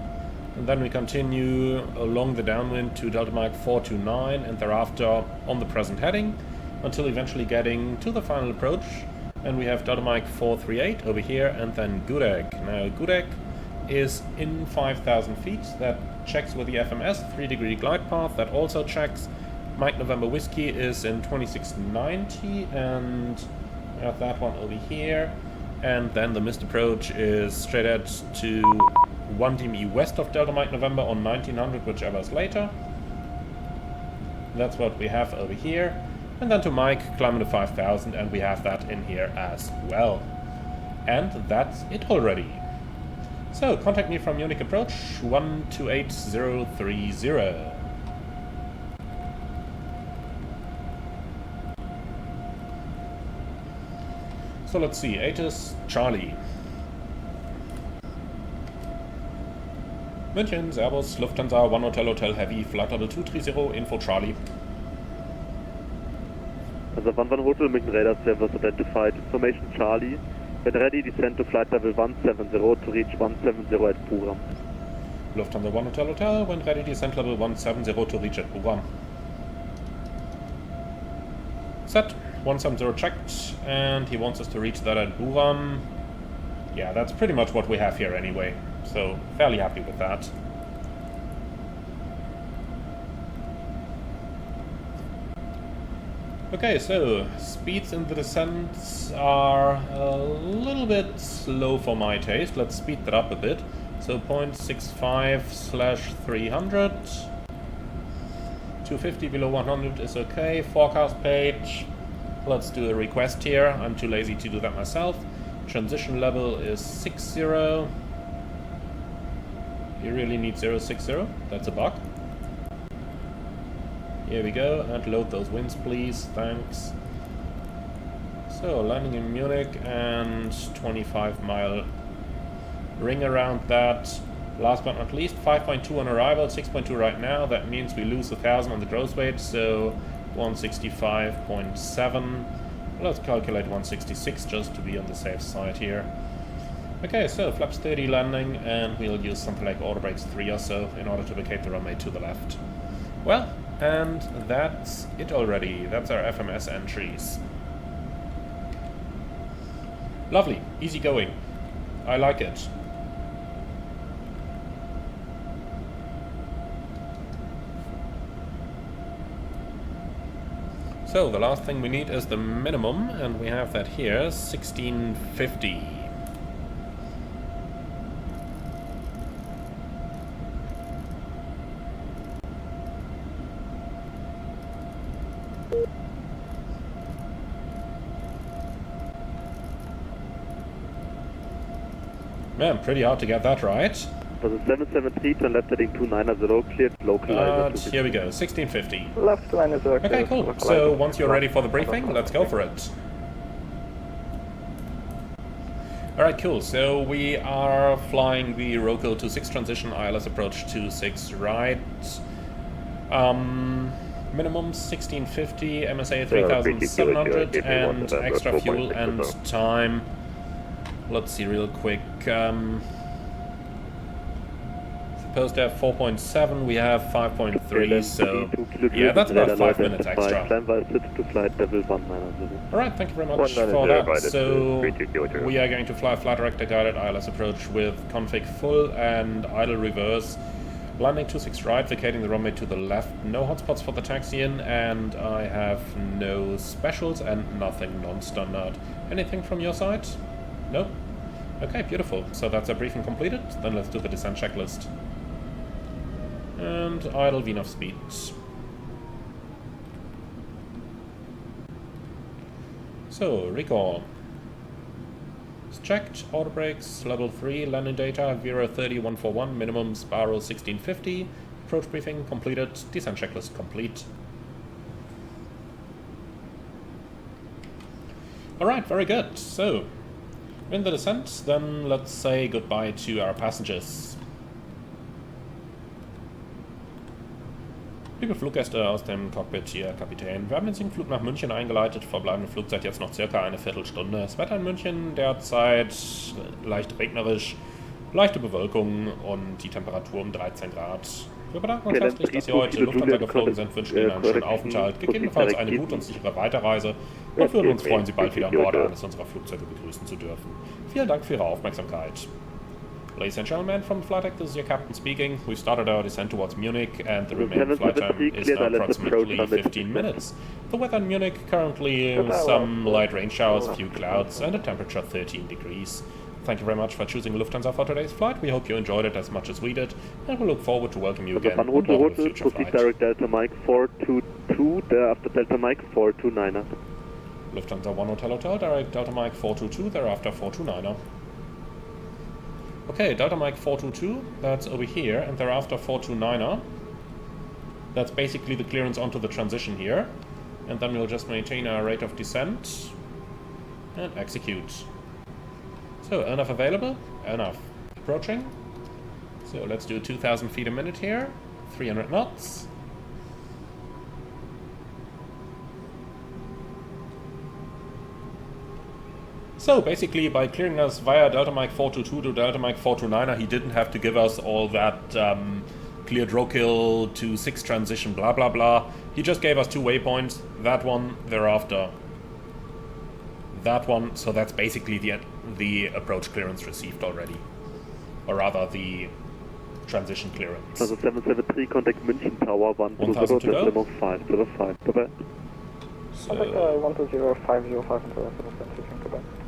and then we continue along the downwind to Delta Mike 429, and thereafter on the present heading, until eventually getting to the final approach, and we have Delta Mike 438 over here, and then Gudek. Now, Gudek is in 5,000 feet, that checks with the FMS, 3-degree glide path, that also checks. Mike November Whiskey is in 2690, and we have that one over here. And then the missed approach is straight ahead to 1 DME west of Delta Mike November on 1900, whichever is later. That's what we have over here. And then to Mike, climbing to 5000, and we have that in here as well. And that's it already. So, contact me from Munich approach 128030. So let's see, Atus Charlie. München, Servus, Lufthansa, 1 Hotel Hotel Heavy, Flight Level 230, Info Charlie. Also 1 Hotel, München Radar Service identified, information Charlie. When ready, descend to flight level 170 to reach 170 at Buram. Lufthansa 1 Hotel Hotel, when ready, descend level 170 to reach at Buram. Set. 170 checked, and he wants us to reach that at Buram. Yeah, that's pretty much what we have here anyway, so fairly happy with that. Okay, so speeds in the descent are a little bit slow for my taste. Let's speed that up a bit. So 0.65/300. 250 below 100 is okay. Forecast page. Let's do a request here. I'm too lazy to do that myself. Transition level is 60. You really need 060. That's a bug. Here we go, and load those winds, please. Thanks. So, landing in Munich and 25-mile ring around that. Last but not least, 5.2 on arrival, 6.2 right now. That means we lose 1,000 on the gross weight, so 165.7. Let's calculate 166 just to be on the safe side here. Okay, so flaps 30 landing, and we'll use something like auto brakes 3 or so in order to vacate the runway to the left. Well, and that's it already. That's our FMS entries. Lovely, easy going. I like it. So the last thing we need is the minimum, and we have that here, 1650. Man, pretty hard to get that right. For the 773, turn left heading 290, cleared, localizer. Here we go, 1650. Left line is okay. Okay, cool. So once you're ready for the briefing, let's go for it. Alright, cool. So we are flying the Rokiel 26 transition, ILS approach 26 right. Minimum 1650, MSA 3700, and extra fuel and time. Let's see real quick. Supposed to have 4.7, we have 5.3, so yeah, that's about 5 minutes extra. Alright, thank you very much for that. So we are going to fly flight director guided ILS approach with config full and idle reverse. Landing 26 right, vacating the runway to the left. No hotspots for the taxi-in, and I have no specials and nothing non-standard. Anything from your side? No? Okay, beautiful. So that's our briefing completed. Then let's do the descent checklist. And idle VNAV speed. So, recall. It's checked, auto brakes, level 3, landing data, Vero 30141, minimum spiral 1650, approach briefing completed, descent checklist complete. Alright, very good. So, In the descent, then let's say goodbye to our passengers. Liebe Fluggäste aus dem Cockpit, hier Kapitän. Wir haben den Sinkflug nach München eingeleitet, verbleibende Flugzeit jetzt noch circa eine Viertelstunde. Das Wetter in München derzeit leicht regnerisch, leichte Bewölkung und die Temperatur um 13 Grad. Wir bedanken uns herzlich, dass Sie heute Lufthansa geflogen sind, wünschen Ihnen einen schönen Aufenthalt, gegebenenfalls eine gute und sichere Weiterreise und würden uns freuen, Sie bald wieder an Bord eines unserer Flugzeuge begrüßen zu dürfen. Vielen Dank für Ihre Aufmerksamkeit. Ladies and gentlemen, from the flight deck, this is your captain speaking. We started our descent towards Munich and the remaining flight time is now approximately 15 minutes. The weather in Munich currently some light rain showers, few clouds and a temperature 13 degrees. Thank you very much for choosing Lufthansa for today's flight. We hope you enjoyed it as much as we did, and we look forward to welcoming you again on board a future flight. Direct Delta Mike 422, thereafter Delta Mike 429er. Lufthansa 1 Hotel Hotel, direct Delta Mike 422, thereafter 429er. Okay, Delta Mike 422, that's over here, and thereafter 429er. That's basically the clearance onto the transition here. And then we'll just maintain our rate of descent and execute. So, enough available, enough approaching. So let's do 2,000 feet a minute here, 300 knots. So basically, by clearing us via Delta Mike 422 to Delta Mike 429er, he didn't have to give us all that cleared roadkill to 6 transition blah blah blah. He just gave us 2 waypoints, that one, thereafter that one, so that's basically the approach clearance received already. Or rather, the transition clearance. Also 773, contact München Tower 1,000 to go. 505, bye-bye. So, 120,505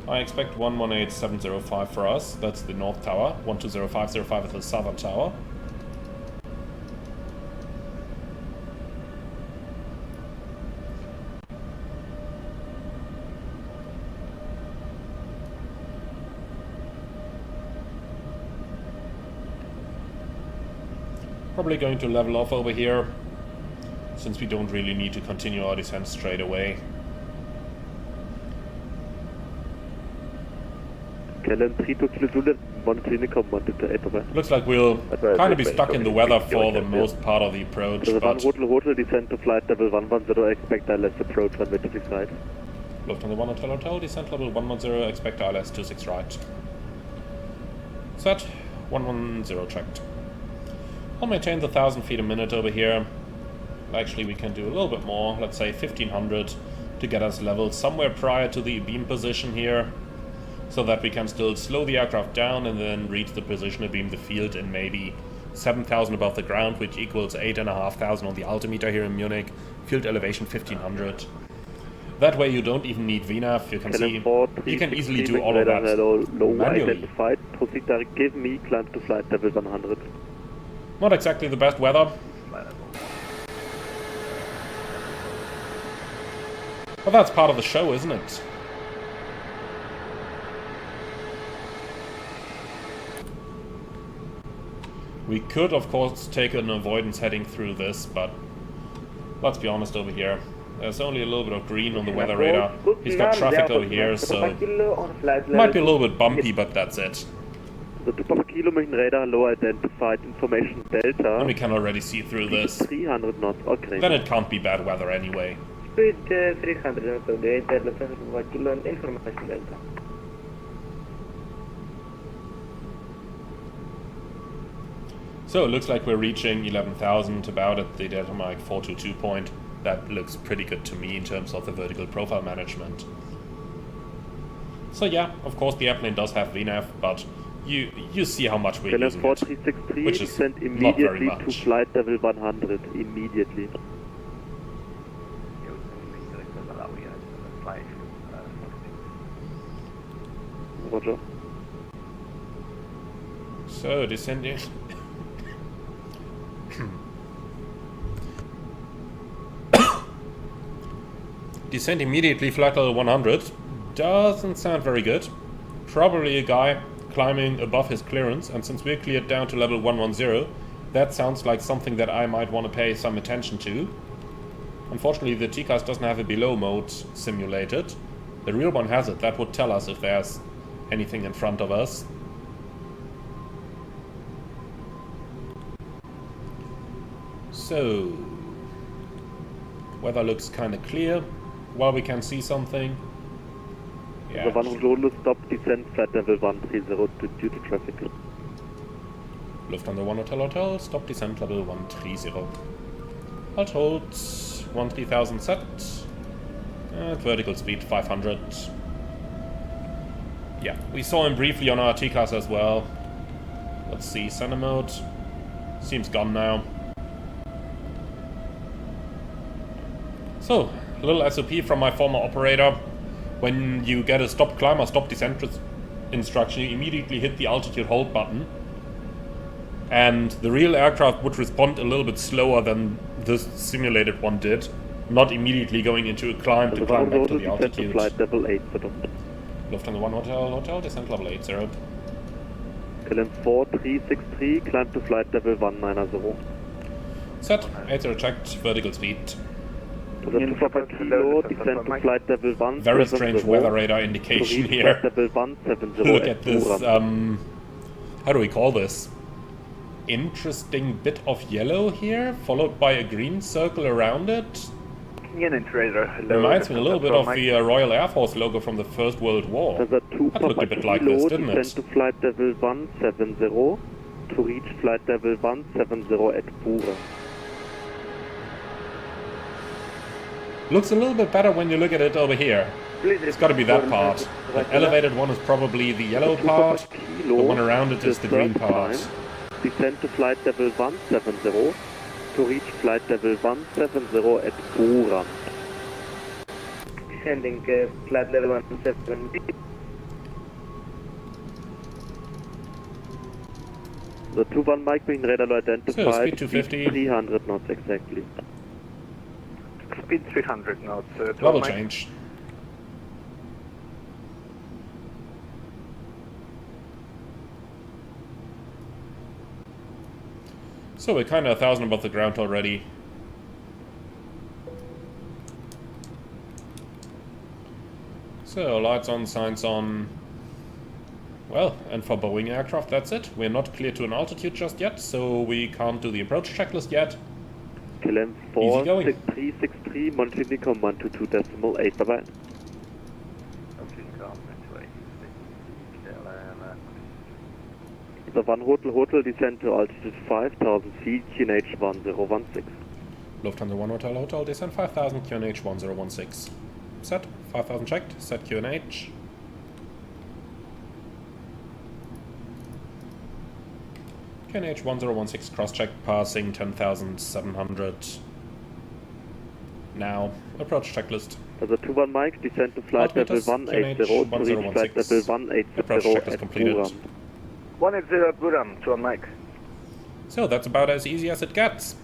I expect 118705 for us, that's the north tower. 120505 is the southern tower. Probably going to level off over here, since we don't really need to continue our descent straight away. Looks like we'll kind of be stuck in the weather for the most part of the approach, but... Hotel descent to flight level 110, expect ILS approach runway 26 right. Lufthansa 1 Hotel Hotel, descent level 110, expect ILS 26 right. Set, 110 checked. I'll maintain the 1,000 feet a minute over here. Actually, we can do a little bit more, let's say 1,500 to get us leveled somewhere prior to the beam position here, so that we can still slow the aircraft down and then reach the position of beam the field in maybe 7,000 above the ground, which equals 8,500 on the altimeter here in Munich. Field elevation 1,500. That way you don't even need VNAV, you can see, you can easily do all of that manually. Proceed direct, give me climb to flight level 100. Not exactly the best weather. But that's part of the show, isn't it? We could, of course, take an avoidance heading through this, but let's be honest over here. There's only a little bit of green on the weather radar. He's got traffic over here, so it might be a little bit bumpy, but that's it. The 2 kilo making radar low identified information delta. And we can already see through this. 300 knots, okay. Then it can't be bad weather anyway. Speed 300 kilo and information delta. So it looks like we're reaching 11,000 about at the Delta Mike 422 point. That looks pretty good to me in terms of the vertical profile management. So yeah, of course the airplane does have VNAV, but you see how much we're using it, which is not very much. To flight level 100 immediately. Roger. So descending. Descend immediately flight level 100 doesn't sound very good. Probably a guy climbing above his clearance, and since we're cleared down to level 110, that sounds like something that I might want to pay some attention to. Unfortunately, the TCAS doesn't have a below mode simulated. The real one has it. That would tell us if there's anything in front of us. So, weather looks kind of clear. Well, we can see something. Yeah. The 1 stop descent flight level 130 due to traffic. Lufthansa 1 Hotel Hotel, stop descent level 130. Alt hold 13,000 set. And vertical speed 500. Yeah, we saw him briefly on our T-class as well. Let's see, center mode. Seems gone now. So, a little SOP from my former operator. When you get a stop climb or stop descent instruction, you immediately hit the altitude hold button. And the real aircraft would respond a little bit slower than this simulated one did. Not immediately going into a climb to climb back to the altitude. Flight level 8, Lufthansa 1 Hotel Hotel, descent level 80. KLM 4363, climb to flight level 190. Set, 80 checked, vertical speed. Kilo, descent to flight level 170. Very strange weather radar indication here. Level 170. Look at this, how do we call this? Interesting bit of yellow here, followed by a green circle around it. Reminds me a little bit of the Royal Air Force logo from the First World War. That looked a bit like this, didn't it? Descent to flight level 170 to reach flight level 170 at Pura. Looks a little bit better when you look at it over here. It's got to be that part. The elevated one is probably the yellow part. The one around it is the green part. Descend to flight level 170 to reach flight level 170 at Pura. Descending flight level 170. The 2-1 Mike being radar identified. So, speed 250. 300 knots exactly. Speed 300 knots. Level change. So we're kind of 1,000 above the ground already. So lights on, signs on. Well, and for Boeing aircraft, that's it. We're not clear to an altitude just yet, so we can't do the approach checklist yet. KLM 4363, Honeycomb 122.8, bye-bye. The 1 Hotel descend to altitude 5,000 feet, QNH 1016. Lufthansa 1 Hotel Hotel, descend 5,000, QNH 1016. Set, 5,000 checked, set QNH. QNH 1016 cross-check, passing 10,700. Now, approach checklist. The 2-1 Mike, descend to flight level 180 to reach flight level 180 approach checklist completed. 180 Buram to a Mike. So that's about as easy as it gets.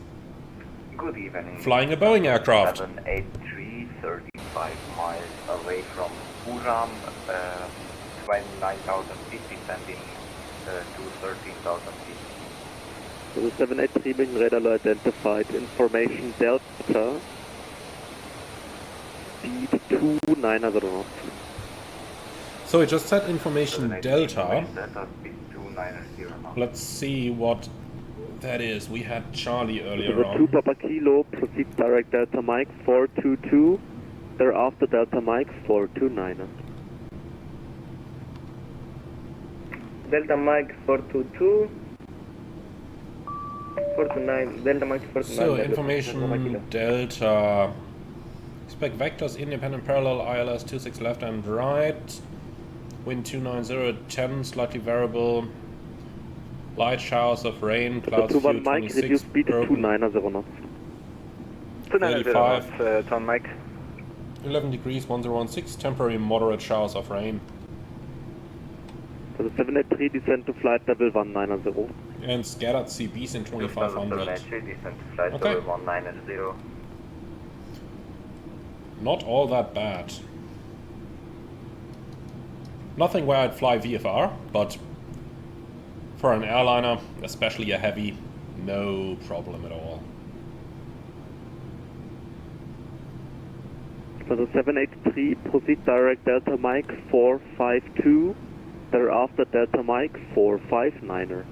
Good evening. Flying a Boeing aircraft. 783, 35 miles away from Buram, 29,000 feet, descending to 13,000 feet. So the 783 being radar identified. Information Delta. Speed 290 knots. So it just set information Delta. Speed 290 knots. Let's see what that is. We had Charlie earlier The 2 Papa Kilo proceeds direct Delta Mike 422. Thereafter Delta Mike 429. Delta Mike 422. 429. Delta Mike 429. So information Delta. Expect vectors independent parallel ILS 26 left and right. Wind 290 10, slightly variable. Light showers of rain, clouds few 26, reduce speed to 290 knots. 290 knots, Tom Mike. 11 degrees 1016, temporary moderate showers of rain. For the 783 descend to flight level 190. And scattered CBs in 2500. Descend to flight Okay. level 190. Not all that bad. Nothing where I'd fly VFR, but for an airliner, especially a heavy, no problem at all. For the 783, proceed direct Delta Mike 452 Thereafter Delta Mike 459er.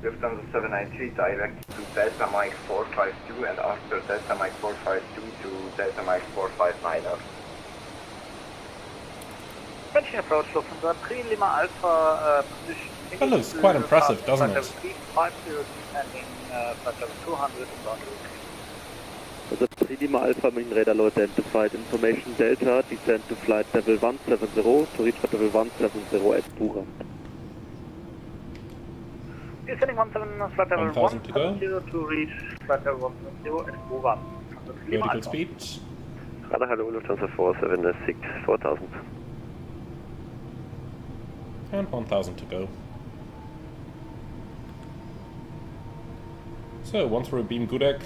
Lufthansa 793 direct to Delta Mike 452 and after Delta Mike 452 to Delta Mike 459er. München approach Lufthansa 3 Lima Alpha position. That looks quite impressive, doesn't it? 50 descending flight level 200 inbound route. Also 3 Lima Alpha main radar low identified. Information Delta, descend to flight level 170 to reach flight level 170 at Buram. Descending 17, flight level 1000 to go. 170 to reach flight level 170 at Buram. Vertical speed. Radar hello, Lufthansa 476, 4000. And 1000 to go. So once we're beam Gudek,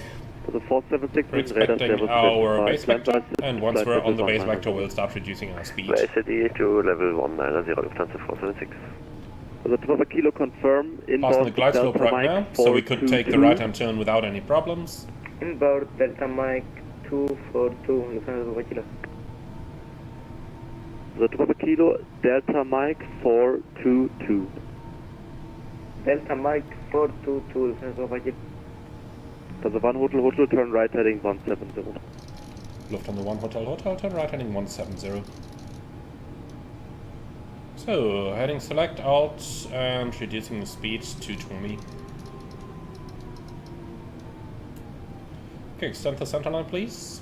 So the 476 we're main radar expecting level our base 55, vector, and once we're on the base vector we'll start reducing our speed. SED to level 190, Lufthansa 476. So the 12 kilo confirm Passing the inbound glide slope Delta right now, Mike so we could take the 422. right hand turn without any problems. Inbound Delta Mike 242, Lufthansa 12 kilo. The 12 kilo Delta Mike 422. Delta Mike 422, Lufthansa 12 kilo. So the 1 hotel turn right heading 170. Lufthansa 1 hotel, turn right heading 170. So, heading select out and reducing the speed to 20. Okay, extend the center line please.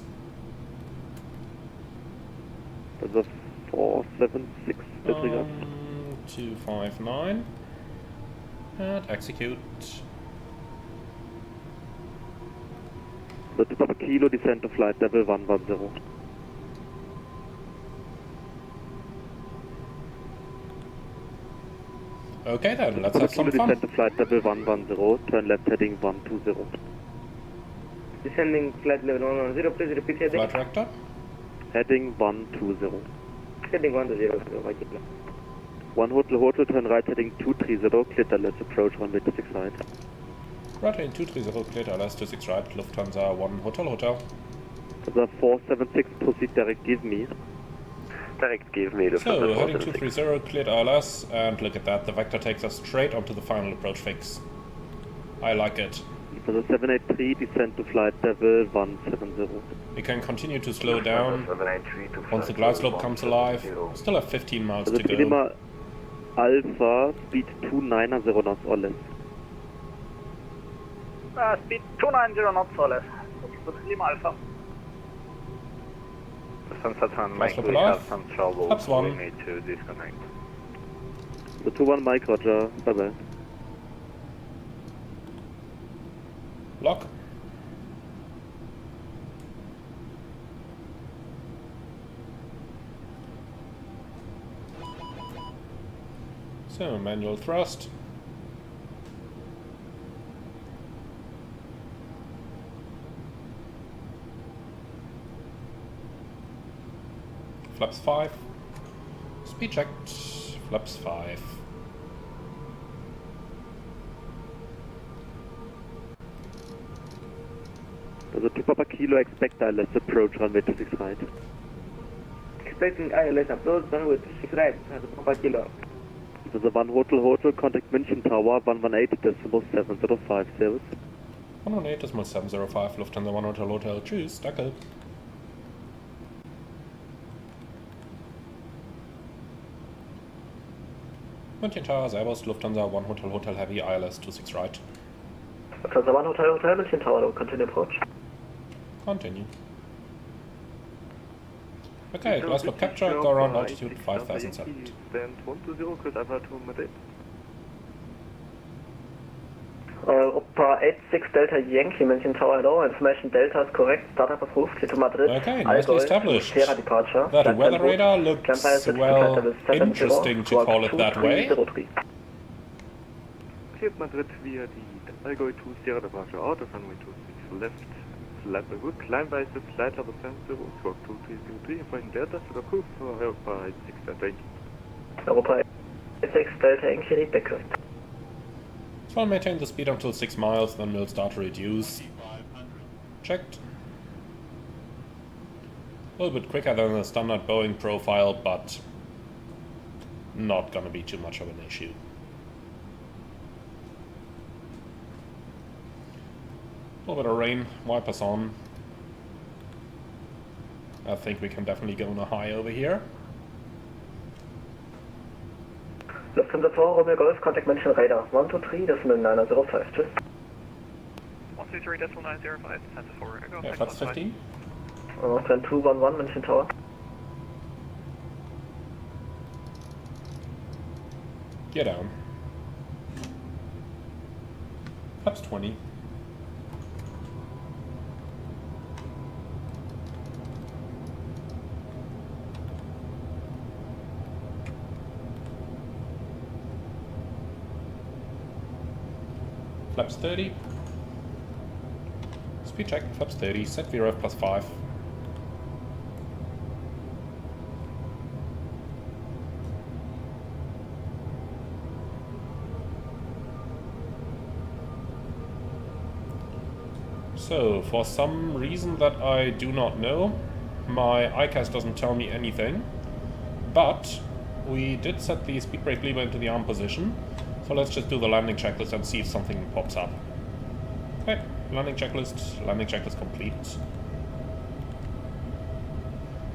So the 476 disregard. 259. And execute. The 12 kilo descend to flight level 110. Okay then, let's have some fun. Descend to flight level 110, turn left heading 120. Descending flight level 110, please repeat heading. Flight vector. Heading 120. Heading 110, 1 hotel turn right heading 230, clear let's approach runway 26 right. Right heading 230, cleared LS 26 right, Lufthansa 1 hotel. The 476 proceed direct give me. Direct give me, Lufthansa So, heading 476. 230, cleared ILS, and look at that, the vector takes us straight onto the final approach fix. I like it. For the 783 descend to flight level 170. We can continue to slow down 783 to once the glide slope comes alive. Still have 15 miles For the to go. Lima Alpha speed 290 knots or less. Speed 290 knots or less. Lima Alpha. Lufthansa 10 Glide Mike, slope we alive. have some trouble. Flaps We 1. need to disconnect. The 21 Mike Roger, bye bye. Lock. So, manual thrust. Flaps 5. Speed checked. Flaps 5. The 2 Papa Kilo expect ILS approach runway 26 right. Expecting ILS approach runway 26 right, Lufthansa Papa Kilo. So the 1 hotel contact München Tower 118.705 service. 118.705, Lufthansa 1 hotel, tschüss, danke. München Tower, Servus, Lufthansa 1 hotel, heavy, ILS 26 right. Lufthansa 1 hotel, München Tower, continue approach. Continue. Okay, glide slope capture, go around altitude 5007. Stand 120, cruise Alpha to Madrid. Opera 86 Delta Yankee, München Tower, hello. Information Delta is correct. Startup approved. Clear to Madrid. Okay, nicely established. Sierra departure. That Flight weather tempo. radar Climb looks, pilot well, flight level 70, interesting to squawk call it that way. 2303. Cleared Madrid via the Allgäu 2 Sierra departure out of runway 26 left. Flight good. Climb by the flight level 70, squawk 2303. Information Delta is approved for Europa 86 Delta Yankee. Europa 86 Delta Yankee, lead back correct. So I'll maintain the speed until 6 miles, then we'll start to reduce. Checked. A little bit quicker than the standard Boeing profile, but not gonna be too much of an issue. A little bit of rain, wipers on. I think we can definitely go on a high over here. Lufthansa 4, Romeo Golf, contact mention radar 123.905, tschüss. 123.905, Lufthansa 4, go. Yeah, that's 15. 211, mention tower. Get down. Flaps 20. Flaps 30. Speed check, flaps 30, set VRF +5. So, for some reason that I do not know, my ICAS doesn't tell me anything, but we did set the speed brake lever into the arm position. So let's just do the landing checklist and see if something pops up. Okay, landing checklist complete.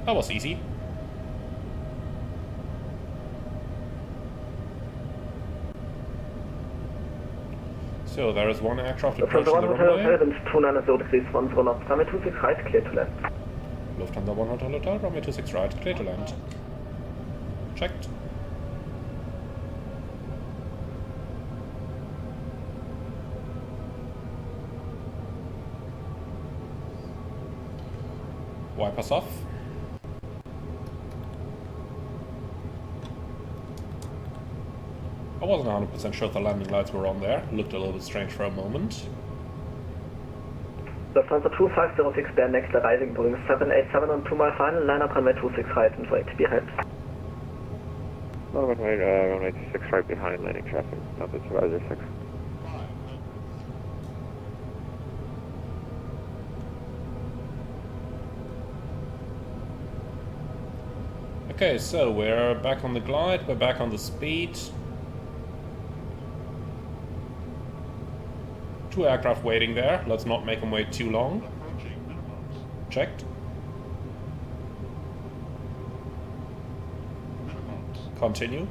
That was easy. So there is one aircraft approaching the runway. Lufthansa 1 Hotel Hotel, runway 26 right, clear to land. Checked. Wipers off. I wasn't 100% sure the landing lights were on there. Looked a little bit strange for a moment. Lufthansa 2506, bear next arriving Boeing 787 on 2 mile final, line up runway 26 right and wait behind. Runway 26 right behind, landing traffic, Delta Supervisor 6. Okay, so we're back on the glide, we're back on the speed. 2 aircraft waiting there, let's not make them wait too long. Checked. Continue.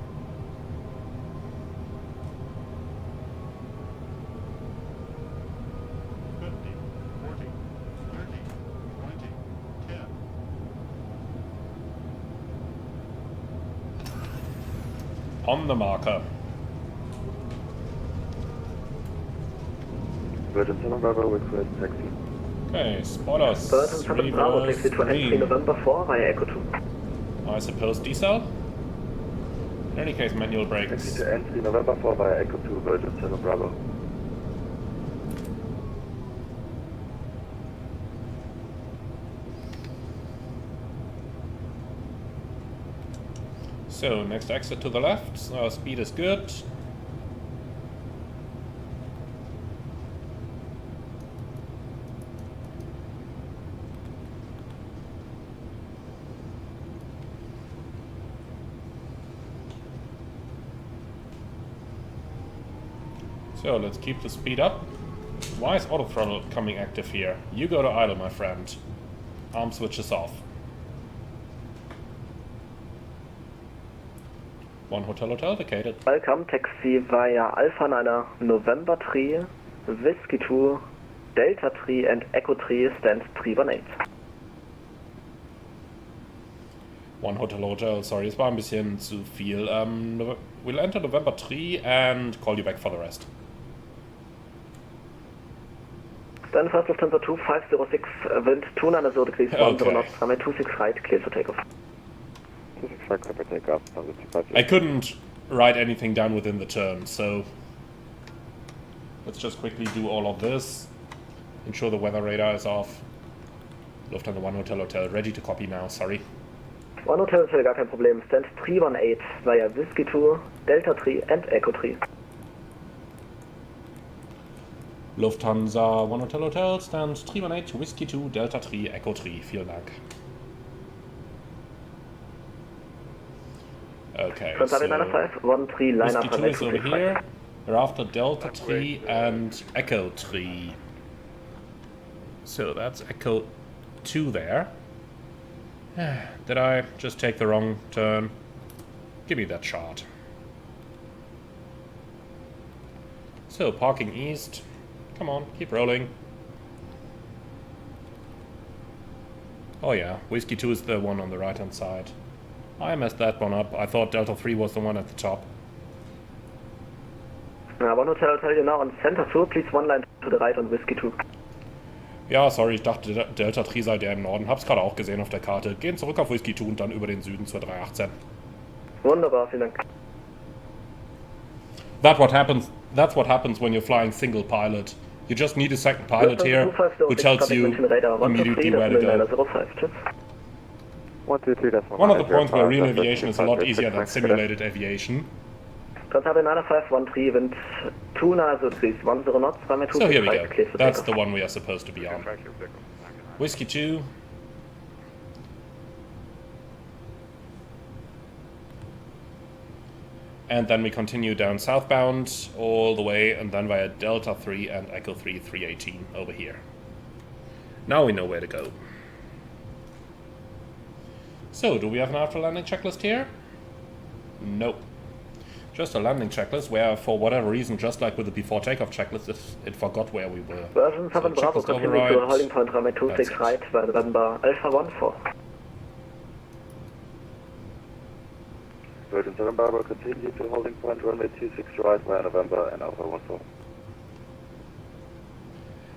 On the marker. Virgin 7 Bravo with clear taxi. Okay, spoilers. Virgin 7 Bravo, taxi to entry November 4 via Echo 2. I suppose decel? In any case, manual brakes. Taxi to entry November 4 via Echo 2, Virgin 7 Bravo. So, next exit to the left, our speed is good. So, let's keep the speed up. Why is auto throttle coming active here? You go to idle, my friend. Arm switches off. 1 Hotel Hotel vacated. Welcome, taxi via Alpha 9 November 3, Whiskey 2, Delta 3 and Echo 3 stands 318. 1 Hotel Hotel, sorry, es war ein bisschen zu viel. We'll enter November 3 and call you back for the rest. Then first Lufthansa 2506, wind 29 degrees, 10 knots, runway 26 right, clear for takeoff. 26 right, clear for takeoff. I couldn't write anything down within the term, so let's just quickly do all of this. Ensure the weather radar is off. Lufthansa 1 Hotel Hotel, ready to copy now, sorry. 1 Hotel Hotel, gar kein Problem, stand 318 via Whiskey 2, Delta 3 and Echo 3. Lufthansa 1 Hotel Hotel, stand 318, Whiskey 2, Delta 3, Echo 3. Vielen Dank. Okay, Transavia 9513, line Whiskey up 2 is over 265. here. Thereafter Delta 3 and Echo 3. So that's Echo 2 there. Did I just take the wrong turn? Give me that shot. So, parking east. Come on, keep rolling. Oh yeah, Whiskey 2 is the one on the right hand side. I messed that one up. I thought Delta 3 was the one at the top. 1 Hotel, you're now on center 2, please one line to the right on Whiskey 2. Ja, sorry, ich dachte Delta 3 sei der im Norden. Hab's gerade auch gesehen auf der Karte. Gehen zurück auf Whiskey 2 und dann über den Süden zur 318. Wunderbar, vielen Dank. That's what happens when you're flying single pilot. You just need a second pilot here who tells you immediately where to go. 123.1. One of the points where real aviation is a lot easier than simulated aviation. Transavia 9513, wind 2 nahe, so 10 knots, 2 So here we go. That's the one we are supposed to be on. Whiskey 2. And then we continue down southbound all the way and then via Delta 3 and Echo 3 318 over here. Now we know where to go. So, do we have an after landing checklist here? Nope. Just a landing checklist where, for whatever reason, just like with the before takeoff checklist, it forgot where we were. Version 7 Bravo, continue to holding point runway 26 right, by November Alpha 14. Version 7 Bravo, continue to holding point runway 26 right, via November and Alpha 14.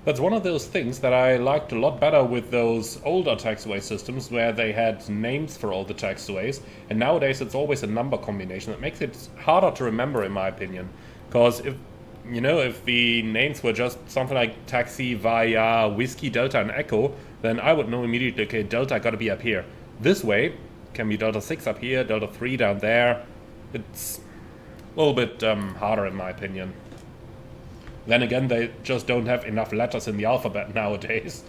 That's one of those things that I liked a lot better with those older taxiway systems where they had names for all the taxiways, and nowadays it's always a number combination. It makes it harder to remember, in my opinion, because if the names were just something like taxi via Whiskey, Delta and Echo, then I would know immediately, okay, Delta gotta be up here. This way, can be Delta 6 up here, Delta 3 down there. It's a little bit harder, in my opinion. Then again, they just don't have enough letters in the alphabet nowadays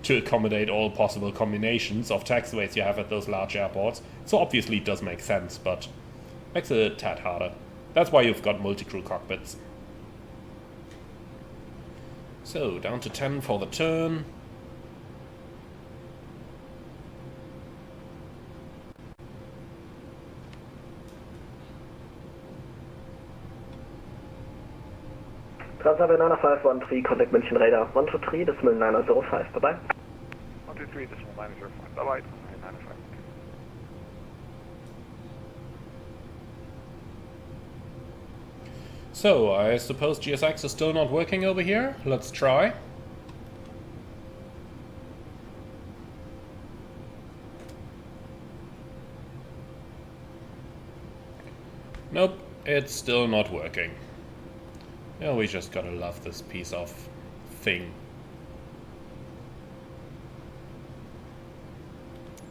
to accommodate all possible combinations of taxiways you have at those large airports. So obviously it does make sense, but makes it a tad harder. That's why you've got multi-crew cockpits. So, down to 10 for the turn. Transavia 9513, contact München radar 123, decimal 905, bye bye. 123, decimal 905, bye bye. 905. So, I suppose GSX is still not working over here. Let's try. Nope, it's still not working. Yeah, we just gotta love this piece of thing.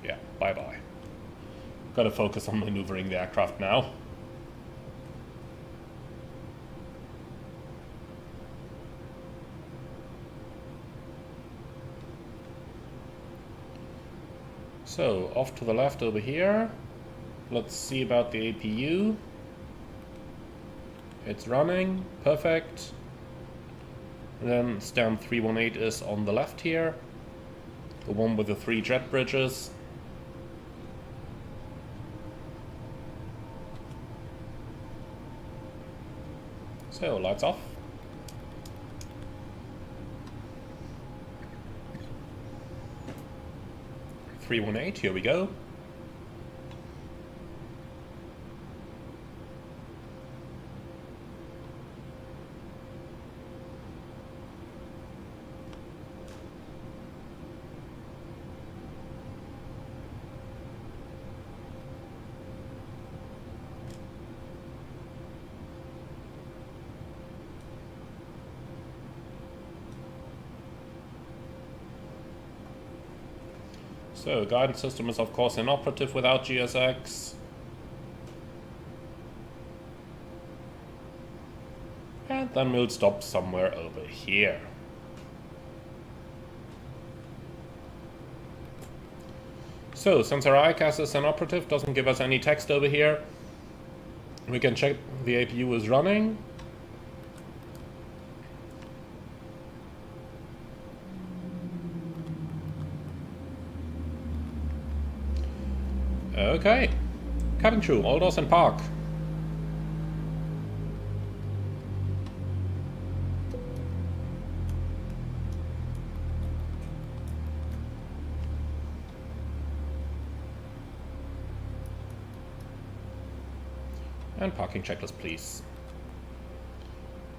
Yeah, bye-bye. Gotta focus on maneuvering the aircraft now. So, off to the left over here. Let's see about the APU. It's running, perfect. And then STAM 318 is on the left here. The one with the 3 jet bridges. So, lights off. .318, here we go. So, guidance system is of course inoperative without GSX. And then we'll stop somewhere over here. So, since our ICAS is inoperative, doesn't give us any text over here, We can check the APU is running. Okay. Cabin crew, all doors in park. And parking checklist, please.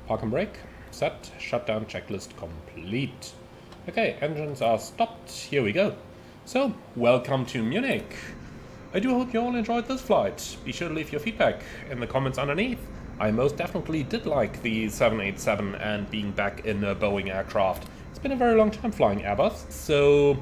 Park and brake, set, shutdown checklist complete. Okay, engines are stopped, here we go. So, welcome to Munich. I do hope you all enjoyed this flight. Be sure to leave your feedback in the comments underneath. I most definitely did like the 787 and being back in a Boeing aircraft. It's been a very long time flying Airbus, so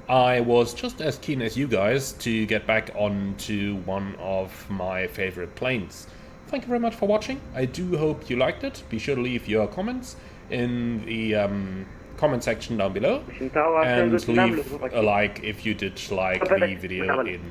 I was just as keen as you guys to get back onto one of my favorite planes. Thank you very much for watching. I do hope you liked it. Be sure to leave your comments in the comment section down below. And leave a like if you did like the video in